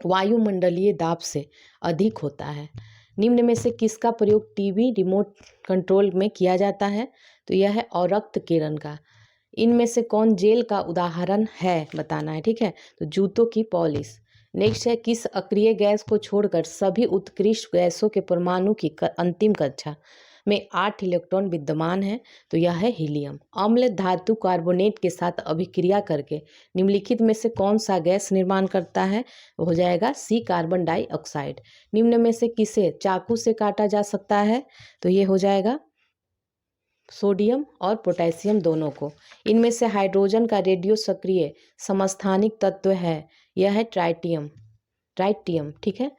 वायुमंडलीय दाब से अधिक होता है। निम्न में से किसका प्रयोग टीवी रिमोट कंट्रोल में किया जाता है? तो यह है अवरक्त किरण का। इनमें से कौन जेल का उदाहरण है बताना है। ठीक है, तो जूतों की पॉलिश। नेक्स्ट है, किस अक्रिय गैस को छोड़कर सभी उत्कृष्ट गैसों के परमाणु की अंतिम कक्षा में 8 इलेक्ट्रॉन विद्यमान है? तो यह है हीलियम। अम्ल धातु कार्बोनेट के साथ अभिक्रिया करके निम्नलिखित में से कौन सा गैस निर्माण करता है? हो जाएगा सी, कार्बन डाइऑक्साइड। निम्न में से किसे चाकू से काटा जा सकता है? तो ये हो जाएगा सोडियम और पोटेशियम दोनों को। इनमें से हाइड्रोजन का रेडियो सक्रिय समस्थानिक तत्व है, यह है ट्राइटियम। ठीक है।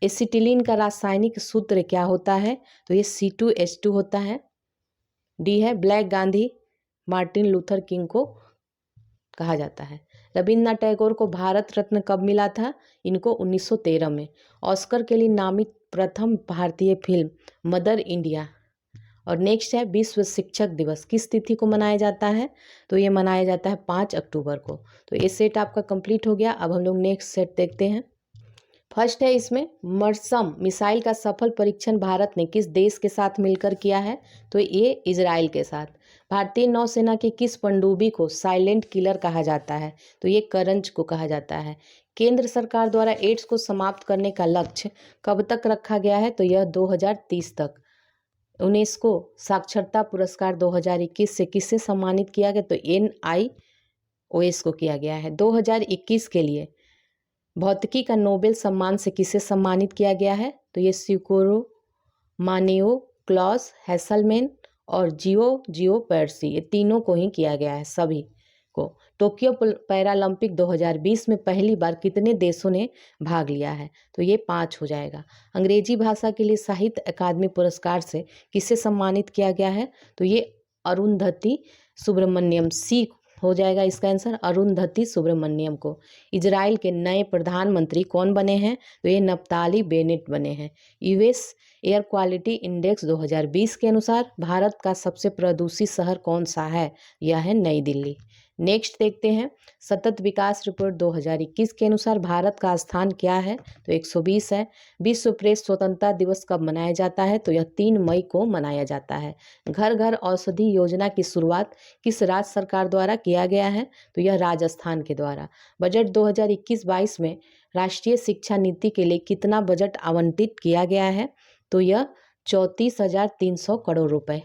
एसिटिलीन का रासायनिक सूत्र क्या होता है? तो ये C2H2 होता है। डी है, black Gandhi Martin Luther king को कहा जाता है। रविन्द्रनाथ टैगोर को भारत रत्न कब मिला था? इनको 1913 में। ऑस्कर के लिए नामित प्रथम भारतीय फिल्म मदर इंडिया। और नेक्स्ट है, विश्व शिक्षक दिवस किस तिथि को मनाया जाता है? तो ये मनाया जाता है 5 अक्टूबर को। तो ये सेट आपका कंप्लीट हो गया। अब हम लोग नेक्स्ट सेट देखते हैं। फर्स्ट है इसमें, मरसम मिसाइल का सफल परीक्षण भारत ने किस देश के साथ मिलकर किया है? तो ये इजराइल के साथ। भारतीय नौसेना की किस पनडुब्बी को साइलेंट किलर कहा जाता है? तो ये करंज को कहा जाता है। केंद्र सरकार द्वारा एड्स को समाप्त करने का लक्ष्य कब तक रखा गया है? तो यह 2030 तक। यूनेस्को साक्षरता पुरस्कार 2021 से किससे सम्मानित किया गया? तो NIOS को किया गया है। 2021 के लिए भौतिकी का नोबेल सम्मान से किसे सम्मानित किया गया है? तो ये स्यूकोरो, मानेओ, क्लॉस हैसलमैन और जियो पर्सी, ये तीनों को ही किया गया है, सभी को। टोक्यो पैरालंपिक 2020 में पहली बार कितने देशों ने भाग लिया है? तो ये 5 हो जाएगा। अंग्रेजी भाषा के लिए साहित्य अकादमी पुरस्कार से किसे सम्मानित किया गया है? तो ये अरुंधति सुब्रमण्यम, सी हो जाएगा इसका आंसर, अरुंधति सुब्रमण्यम को। इजराइल के नए प्रधानमंत्री कौन बने हैं? तो ये नप्ताली बेनेट बने हैं। यूएस एयर क्वालिटी इंडेक्स 2020 के अनुसार भारत का सबसे प्रदूषित शहर कौन सा है? यह है नई दिल्ली। नेक्स्ट देखते हैं, सतत विकास रिपोर्ट 2021 के अनुसार भारत का स्थान क्या है? तो 120 है। विश्व प्रेस स्वतंत्रता दिवस कब मनाया जाता है? तो यह 3 मई को मनाया जाता है। घर घर औषधि योजना की शुरुआत किस राज्य सरकार द्वारा किया गया है? तो यह राजस्थान के द्वारा। बजट 2021-22 में राष्ट्रीय शिक्षा नीति के लिए कितना बजट आवंटित किया गया है? तो यह 34,300 करोड़ रुपए।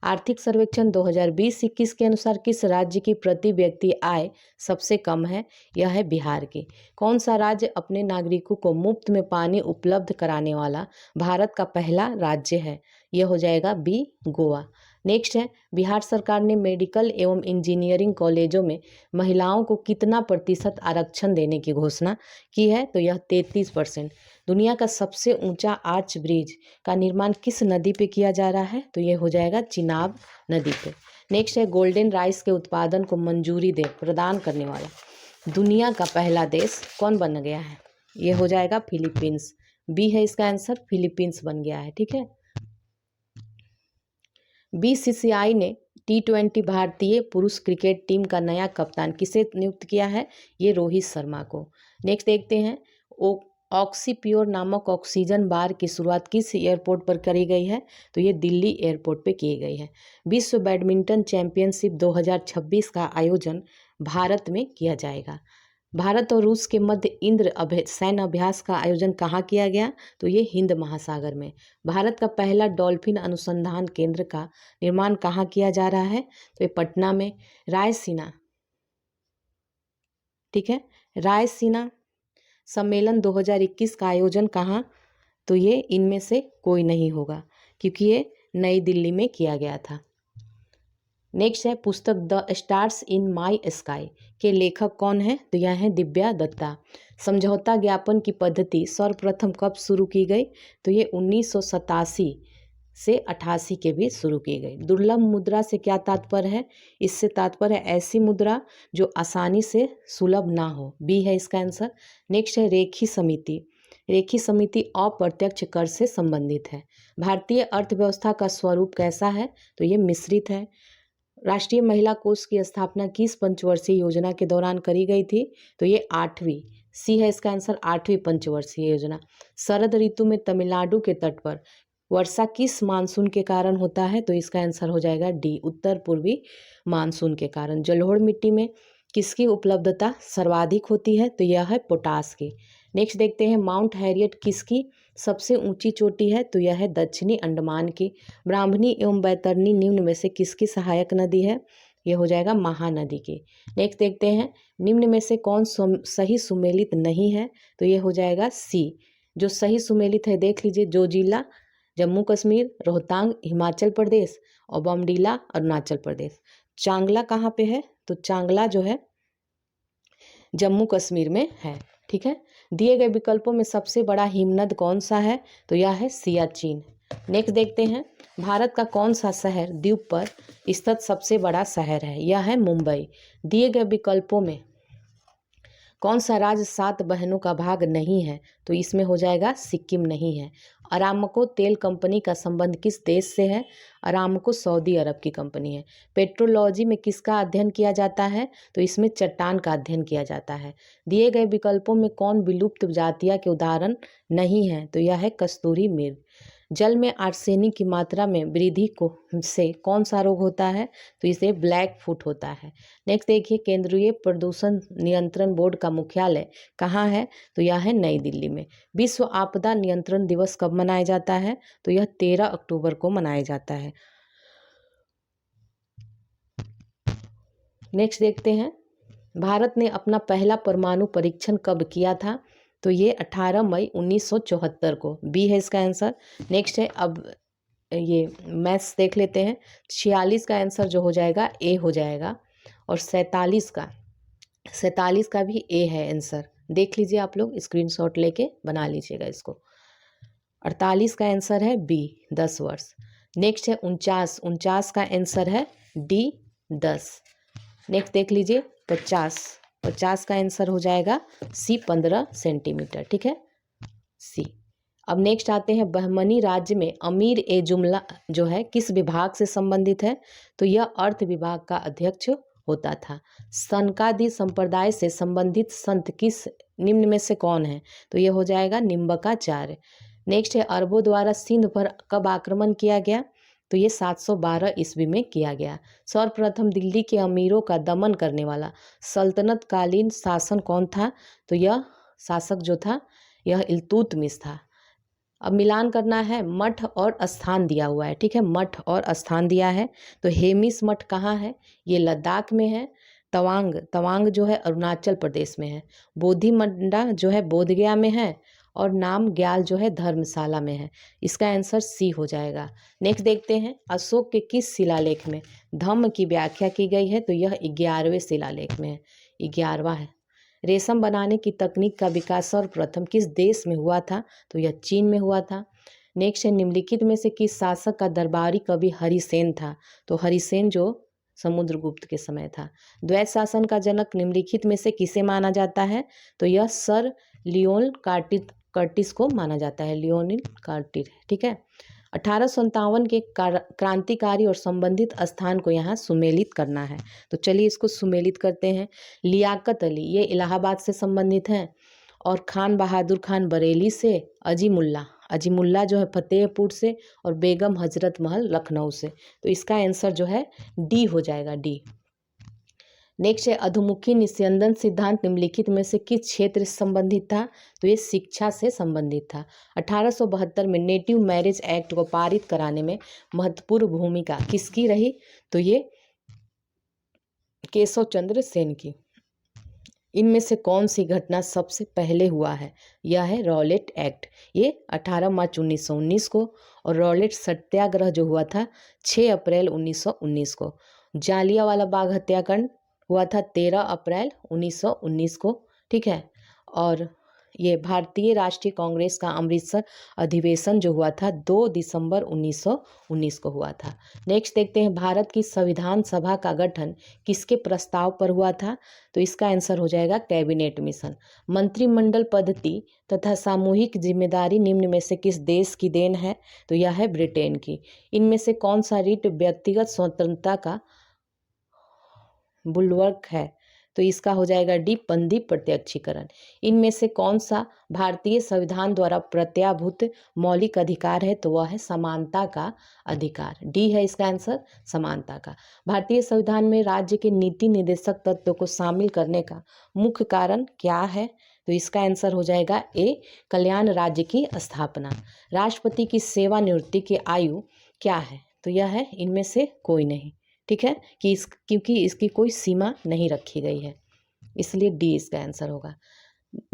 आर्थिक सर्वेक्षण 2020-21 के अनुसार किस राज्य की प्रति व्यक्ति आय सबसे कम है? यह है बिहार की। कौन सा राज्य अपने नागरिकों को मुफ्त में पानी उपलब्ध कराने वाला भारत का पहला राज्य है? यह हो जाएगा बी, गोवा। नेक्स्ट है, बिहार सरकार ने मेडिकल एवं इंजीनियरिंग कॉलेजों में महिलाओं को कितना प्रतिशत आरक्षण देने की घोषणा की है? तो यह 33%। दुनिया का सबसे ऊंचा आर्च ब्रिज का निर्माण किस नदी पे किया जा रहा है? तो ये हो जाएगा चिनाब नदी पे। नेक्स्ट है, गोल्डन राइस के उत्पादन को मंजूरी प्रदान करने वाला दुनिया का पहला देश कौन बन गया है? ये हो जाएगा फिलीपींस। बी है इसका आंसर, फिलीपींस बन गया है। ठीक है। BCCI ने T20 भारतीय पुरुष क्रिकेट टीम का नया कप्तान किसे नियुक्त किया है? ये रोहित शर्मा को। नेक्स्ट देखते हैं, ऑक्सीप्योर नामक ऑक्सीजन बार की शुरुआत किस एयरपोर्ट पर करी गई है? तो ये दिल्ली एयरपोर्ट पे की गई है। विश्व बैडमिंटन चैंपियनशिप 2026 का आयोजन भारत में किया जाएगा। भारत और रूस के मध्य इंद्र सैन्य अभ्यास का आयोजन कहाँ किया गया? तो ये हिंद महासागर में। भारत का पहला डॉल्फिन अनुसंधान केंद्र का निर्माण कहाँ किया जा रहा है? तो ये पटना में। रायसीना, ठीक है, रायसीना सम्मेलन 2021 का आयोजन कहाँ? तो ये इनमें से कोई नहीं होगा, क्योंकि ये नई दिल्ली में किया गया था। नेक्स्ट है, पुस्तक the stars in my sky के लेखक कौन है? तो यह है दिव्या दत्ता। समझौता ज्ञापन की पद्धति सर्वप्रथम कब शुरू की गई? तो ये 1987 से 88 के बीच शुरू की गई। दुर्लभ मुद्रा से क्या तात्पर्य है? इससे तात्पर्य है ऐसी मुद्रा जो आसानी से सुलभ ना हो। बी है इसका आंसर। नेक्स्ट है, रेखी समिति। रेखी समिति अप्रत्यक्ष कर से संबंधित है। भारतीय अर्थव्यवस्था का स्वरूप कैसा है? तो ये मिश्रित है। राष्ट्रीय महिला कोष की स्थापना किस पंचवर्षीय योजना के दौरान करी गई थी? तो ये 8वीं, सी है इसका आंसर, 8वीं पंचवर्षीय योजना। शरद ऋतु में तमिलनाडु के तट पर वर्षा किस मानसून के कारण होता है? तो इसका आंसर हो जाएगा डी, उत्तर पूर्वी मानसून के कारण। जलोढ़ मिट्टी में किसकी उपलब्धता सर्वाधिक होती है? तो यह है पोटास की। नेक्स्ट देखते हैं माउंट हैरियट किसकी सबसे ऊंची चोटी है? तो यह है दक्षिणी अंडमान की। ब्राह्मणी एवं बैतरणी निम्न में से किसकी सहायक नदी है? यह हो जाएगा महानदी की। नेक्स्ट देखते हैं निम्न में से कौन सही सुमेलित नहीं है? तो यह हो जाएगा सी। जो सही सुमेलित है देख लीजिए, जोजिला जम्मू कश्मीर, रोहतांग हिमाचल प्रदेश और बमडीला अरुणाचल प्रदेश। चांगला कहाँ पे है? तो चांगला जो है जम्मू कश्मीर में है। ठीक है, दिए गए विकल्पों में सबसे बड़ा हिमनद कौन सा है? तो यह है सियाचिन। नेक्स्ट देखते हैं भारत का कौन सा शहर द्वीप पर स्थित सबसे बड़ा शहर है? यह है मुंबई। दिए गए विकल्पों में कौन सा राज्य 7 बहनों का भाग नहीं है? तो इसमें हो जाएगा सिक्किम नहीं है। अरामको तेल कंपनी का संबंध किस देश से है? अरामको सऊदी अरब की कंपनी है। पेट्रोलॉजी में किसका अध्ययन किया जाता है? तो इसमें चट्टान का अध्ययन किया जाता है। दिए गए विकल्पों में कौन विलुप्त जातिया के उदाहरण नहीं है? तो यह है कस्तूरी मृग। जल में आर्सेनिक की मात्रा में वृद्धि को से कौन सा रोग होता है? तो इसे ब्लैक फुट होता है। नेक्स्ट देखिए केंद्रीय प्रदूषण नियंत्रण बोर्ड का मुख्यालय कहाँ है? तो यह है नई दिल्ली में। विश्व आपदा नियंत्रण दिवस कब मनाया जाता है? तो यह 13 अक्टूबर को मनाया जाता है। नेक्स्ट देखते हैं भारत ने अपना पहला परमाणु परीक्षण कब किया था? तो ये 18 मई 1974 को। बी है इसका आंसर। नेक्स्ट है अब ये मैथ्स देख लेते हैं। 46 का आंसर जो हो जाएगा ए हो जाएगा और 47 का भी ए है आंसर। देख लीजिए आप लोग स्क्रीनशॉट लेके बना लीजिएगा इसको। 48 का आंसर है बी 10 वर्ष। नेक्स्ट है 49 का आंसर है डी 10। नेक्स्ट देख लीजिए 50 का आंसर हो जाएगा सी 15 सेंटीमीटर। ठीक है सी। अब नेक्स्ट आते हैं बहमनी राज्य में अमीर ए जुमला जो है किस विभाग से संबंधित है? तो यह अर्थ विभाग का अध्यक्ष होता था। सनकादि संप्रदाय से संबंधित संत किस निम्न में से कौन है? तो यह हो जाएगा निम्बकाचार्य। नेक्स्ट है अरबों द्वारा सिंध पर कब आक्रमण किया गया? तो ये 712 ईस्वी में किया गया। सर्वप्रथम दिल्ली के अमीरों का दमन करने वाला सल्तनत कालीन शासन कौन था? तो यह शासक जो था यह इल्तुतमिश था। अब मिलान करना है, मठ और स्थान दिया हुआ है। ठीक है, मठ और स्थान दिया है। तो हेमिस मठ कहाँ है? ये लद्दाख में है। तवांग जो है अरुणाचल प्रदेश में है। बोधिमंडा जो है बोधगया में है और नाम ग्याल जो है धर्मशाला में है। इसका आंसर सी हो जाएगा। नेक्स्ट देखते हैं अशोक के किस शिलालेख में धम्म की व्याख्या की गई है? तो यह 11वें शिलालेख में है, 11वां है। रेशम बनाने की तकनीक का विकास सर्वप्रथम किस देश में हुआ था? तो यह चीन में हुआ था। नेक्स्ट है निम्नलिखित में से किस शासक का दरबारी कवि हरिसेन था? तो हरिसेन जो समुद्रगुप्त के समय था। द्वैत शासन का जनक निम्नलिखित में से किसे माना जाता है? तो यह सर लियोन कर्टिस को माना जाता है। Lionel Curtis. ठीक है, 1857 के क्रांतिकारी और संबंधित स्थान को यहाँ सुमेलित करना है। तो चलिए इसको सुमेलित करते हैं। लियाकत अली ये इलाहाबाद से संबंधित हैं और खान बहादुर खान बरेली से, अजीमुल्ला जो है फतेहपुर से और बेगम हजरत महल लखनऊ से। तो इसका आंसर जो है डी हो जाएगा, डी। नेक्स्ट है अधोमुखी निस्यंदन सिद्धांत निम्नलिखित में से किस क्षेत्र से संबंधित था? तो ये शिक्षा से संबंधित था। 1872 में नेटिव मैरिज एक्ट को पारित कराने में महत्वपूर्ण भूमिका किसकी रही? तो ये केशव चंद्र सेन की। इनमें से कौन सी घटना सबसे पहले हुआ है? यह है रॉलेट एक्ट। ये 18 मार्च 1919 को और रॉलेट सत्याग्रह जो हुआ था 6 अप्रैल 1919 को। जालियांवाला बाग हत्याकांड हुआ था 13 अप्रैल 1919 को। ठीक है, और ये भारतीय राष्ट्रीय कांग्रेस का अमृतसर अधिवेशन जो हुआ था 2 दिसंबर 1919 को हुआ था। नेक्स्ट देखते हैं भारत की संविधान सभा का गठन किसके प्रस्ताव पर हुआ था? तो इसका आंसर हो जाएगा कैबिनेट मिशन। मंत्रिमंडल पद्धति तथा सामूहिक जिम्मेदारी निम्न में से किस देश की देन है? तो यह है ब्रिटेन की। इनमें से कौन सा रिट व्यक्तिगत स्वतंत्रता का बुलवर्क है? तो इसका हो जाएगा डी बंदी प्रत्यक्षीकरण। इनमें से कौन सा भारतीय संविधान द्वारा प्रत्याभूत मौलिक अधिकार है? तो वह है समानता का अधिकार। डी है इसका आंसर, समानता का। भारतीय संविधान में राज्य के नीति निर्देशक तत्वों को शामिल करने का मुख्य कारण क्या है? तो इसका आंसर हो जाएगा ए, कल्याण राज्य की स्थापना। राष्ट्रपति की सेवानिवृत्ति की आयु क्या है? तो यह है इनमें से कोई नहीं, ठीक है, क्योंकि इसकी कोई सीमा नहीं रखी गई है, इसलिए डी इसका आंसर होगा।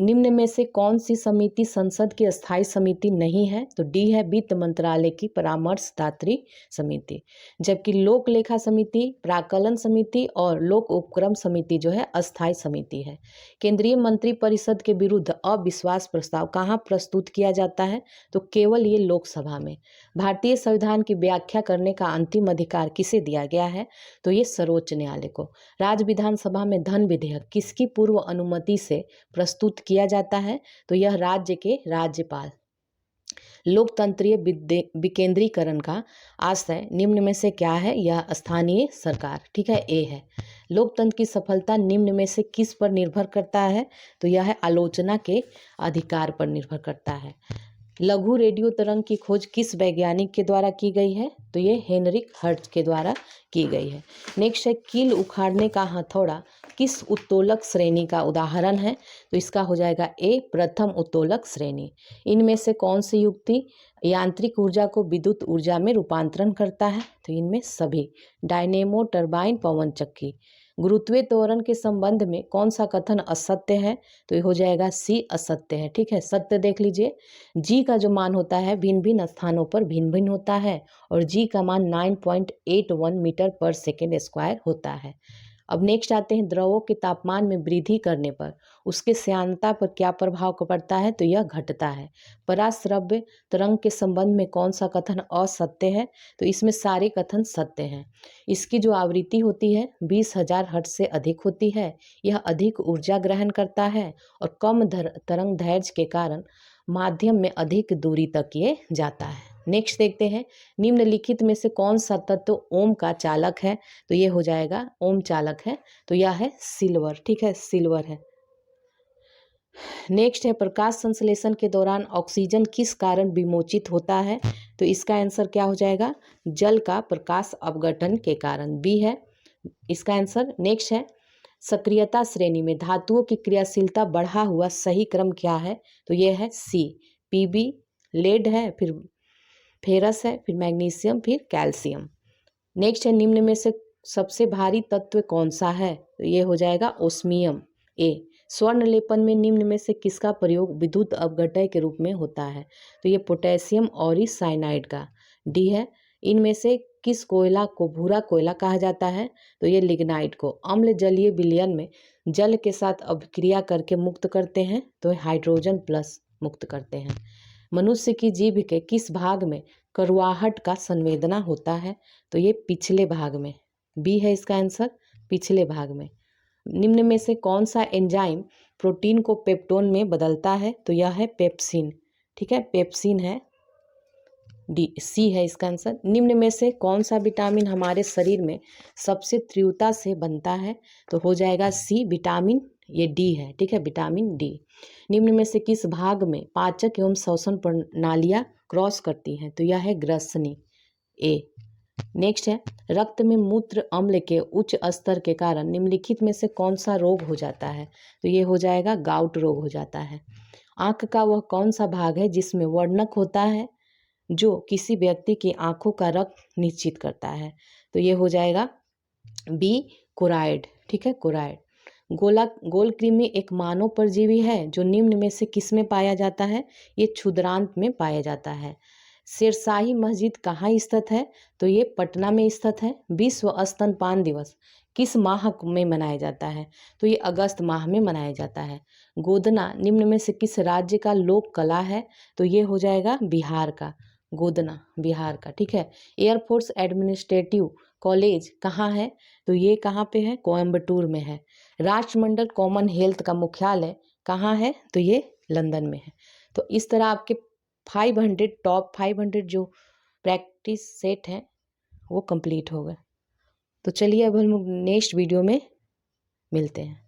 निम्न में से कौन सी समिति संसद की अस्थायी समिति नहीं है? तो डी है वित्त मंत्रालय की परामर्शदात्री समिति। जबकि लोक लेखा समिति, प्राक्कलन समिति और लोक उपक्रम समिति जो है अस्थायी समिति है। केंद्रीय मंत्रिपरिषद के विरुद्ध अविश्वास प्रस्ताव कहाँ प्रस्तुत किया जाता है? तो केवल ये लोकसभा में। भारतीय संविधान की व्याख्या करने का अंतिम अधिकार किसे दिया गया है? तो ये सर्वोच्च न्यायालय को। राज्य विधानसभा में धन विधेयक किसकी पूर्व अनुमति से प्रस्तुत किया जाता है? तो यह राज्य के राज्यपाल। लोकतंत्रीय विकेंद्रीकरण का आशय निम्न में से क्या है? यह स्थानीय सरकार, ठीक है, ए है। लोकतंत्र की सफलता निम्न में से किस पर निर्भर करता है? तो यह है आलोचना के अधिकार पर निर्भर करता है। लघु रेडियो तरंग की खोज किस वैज्ञानिक के द्वारा की गई है? तो ये हेनरिक हर्ट्ज के द्वारा की गई है। नेक्स्ट है कील उखाड़ने का हथौड़ा किस उत्तोलक श्रेणी का उदाहरण है? तो इसका हो जाएगा ए, प्रथम उत्तोलक श्रेणी। इनमें से कौन सी युक्ति यांत्रिक ऊर्जा को विद्युत ऊर्जा में रूपांतरण करता है? तो इनमें सभी। डायनेमो, टरबाइन, पवन चक्की। गुरुत्वीय त्वरण के संबंध में कौन सा कथन असत्य है? तो ये हो जाएगा सी, असत्य है, ठीक है। सत्य देख लीजिए, जी का जो मान होता है भिन्न भिन्न स्थानों पर भिन्न भिन्न होता है और जी का मान 9.81 मीटर पर सेकेंड स्क्वायर होता है। अब नेक्स्ट आते हैं द्रवों के तापमान में वृद्धि करने पर उसके श्यानता पर क्या प्रभाव पड़ता है? तो यह घटता है। पराश्रव्य तरंग के संबंध में कौन सा कथन असत्य है? तो इसमें सारे कथन सत्य हैं। इसकी जो आवृत्ति होती है 20,000 हर्ट्ज से अधिक होती है। यह अधिक ऊर्जा ग्रहण करता है और कम तरंग दैर्ध्य के कारण माध्यम में अधिक दूरी तक ये जाता है। नेक्स्ट देखते हैं निम्नलिखित में से कौन सा तत्व ओम का चालक है? तो ये हो जाएगा ओम चालक है, तो यह है सिल्वर, ठीक है, सिल्वर है। नेक्स्ट है प्रकाश संश्लेषण के दौरान ऑक्सीजन किस कारण विमोचित होता है? तो इसका आंसर क्या हो जाएगा? जल का प्रकाश अपघटन के कारण, बी है इसका आंसर। नेक्स्ट है सक्रियता श्रेणी में धातुओं की क्रियाशीलता बढ़ा हुआ सही क्रम क्या है? तो यह है सी, पीबी, लेड है, फिर फेरस है, फिर मैग्नीशियम, फिर कैल्शियम। नेक्स्ट है निम्न में से सबसे भारी तत्व कौन सा है? तो ये हो जाएगा ओस्मियम, ए। स्वर्ण लेपन में निम्न में से किसका प्रयोग विद्युत अपघटय के रूप में होता है? तो ये पोटेशियम और साइनाइड का, डी है। इनमें से किस कोयला को भूरा कोयला कहा जाता है? तो ये लिग्नाइट को। अम्ल जलीय विलयन में जल के साथ अभिक्रिया करके मुक्त करते हैं, तो हाइड्रोजन प्लस मुक्त करते हैं। मनुष्य की जीभ के किस भाग में करुआहट का संवेदना होता है? तो ये पिछले भाग में, बी है इसका आंसर, पिछले भाग में। निम्न में से कौन सा एंजाइम प्रोटीन को पेप्टोन में बदलता है? तो यह है पेप्सिन, ठीक है, पेप्सिन है, डी, सी है इसका आंसर। निम्न में से कौन सा विटामिन हमारे शरीर में सबसे तीव्रता से बनता है? तो हो जाएगा सी, विटामिन, ये डी है, ठीक है, विटामिन डी। निम्न में से किस भाग में पाचक एवं श्वसन प्रणालियाँ क्रॉस करती हैं? तो यह है ग्रसनी, ए। नेक्स्ट है रक्त में मूत्र अम्ल के उच्च स्तर के कारण निम्नलिखित में से कौन सा रोग हो जाता है? तो ये हो जाएगा गाउट रोग हो जाता है। आँख का वह कौन सा भाग है जिसमें वर्णक होता है जो किसी व्यक्ति की आंखों का रंग निश्चित करता है? तो ये हो जाएगा बी, कोराइड, ठीक है, कोराइड। गोल कृमि एक मानव परजीवी है जो निम्न में से किस में पाया जाता है? ये क्षुद्रांत में पाया जाता है। शेरशाही मस्जिद कहाँ स्थित है? तो ये पटना में स्थित है। विश्व स्तनपान दिवस किस माह में मनाया जाता है? तो ये अगस्त माह में मनाया जाता है। गोदना निम्न में से किस राज्य का लोक कला है? तो ये हो जाएगा बिहार का, गोदना बिहार का, ठीक है। एयरफोर्स एडमिनिस्ट्रेटिव कॉलेज कहाँ है? तो ये कहाँ पे है? कोयम्बटूर में है। राष्ट्रमंडल कॉमन हेल्थ का मुख्यालय कहाँ है? तो ये लंदन में है। तो इस तरह आपके 500 टॉप 500 जो प्रैक्टिस सेट हैं वो कंप्लीट हो गए। तो चलिए अब हम नेक्स्ट वीडियो में मिलते हैं।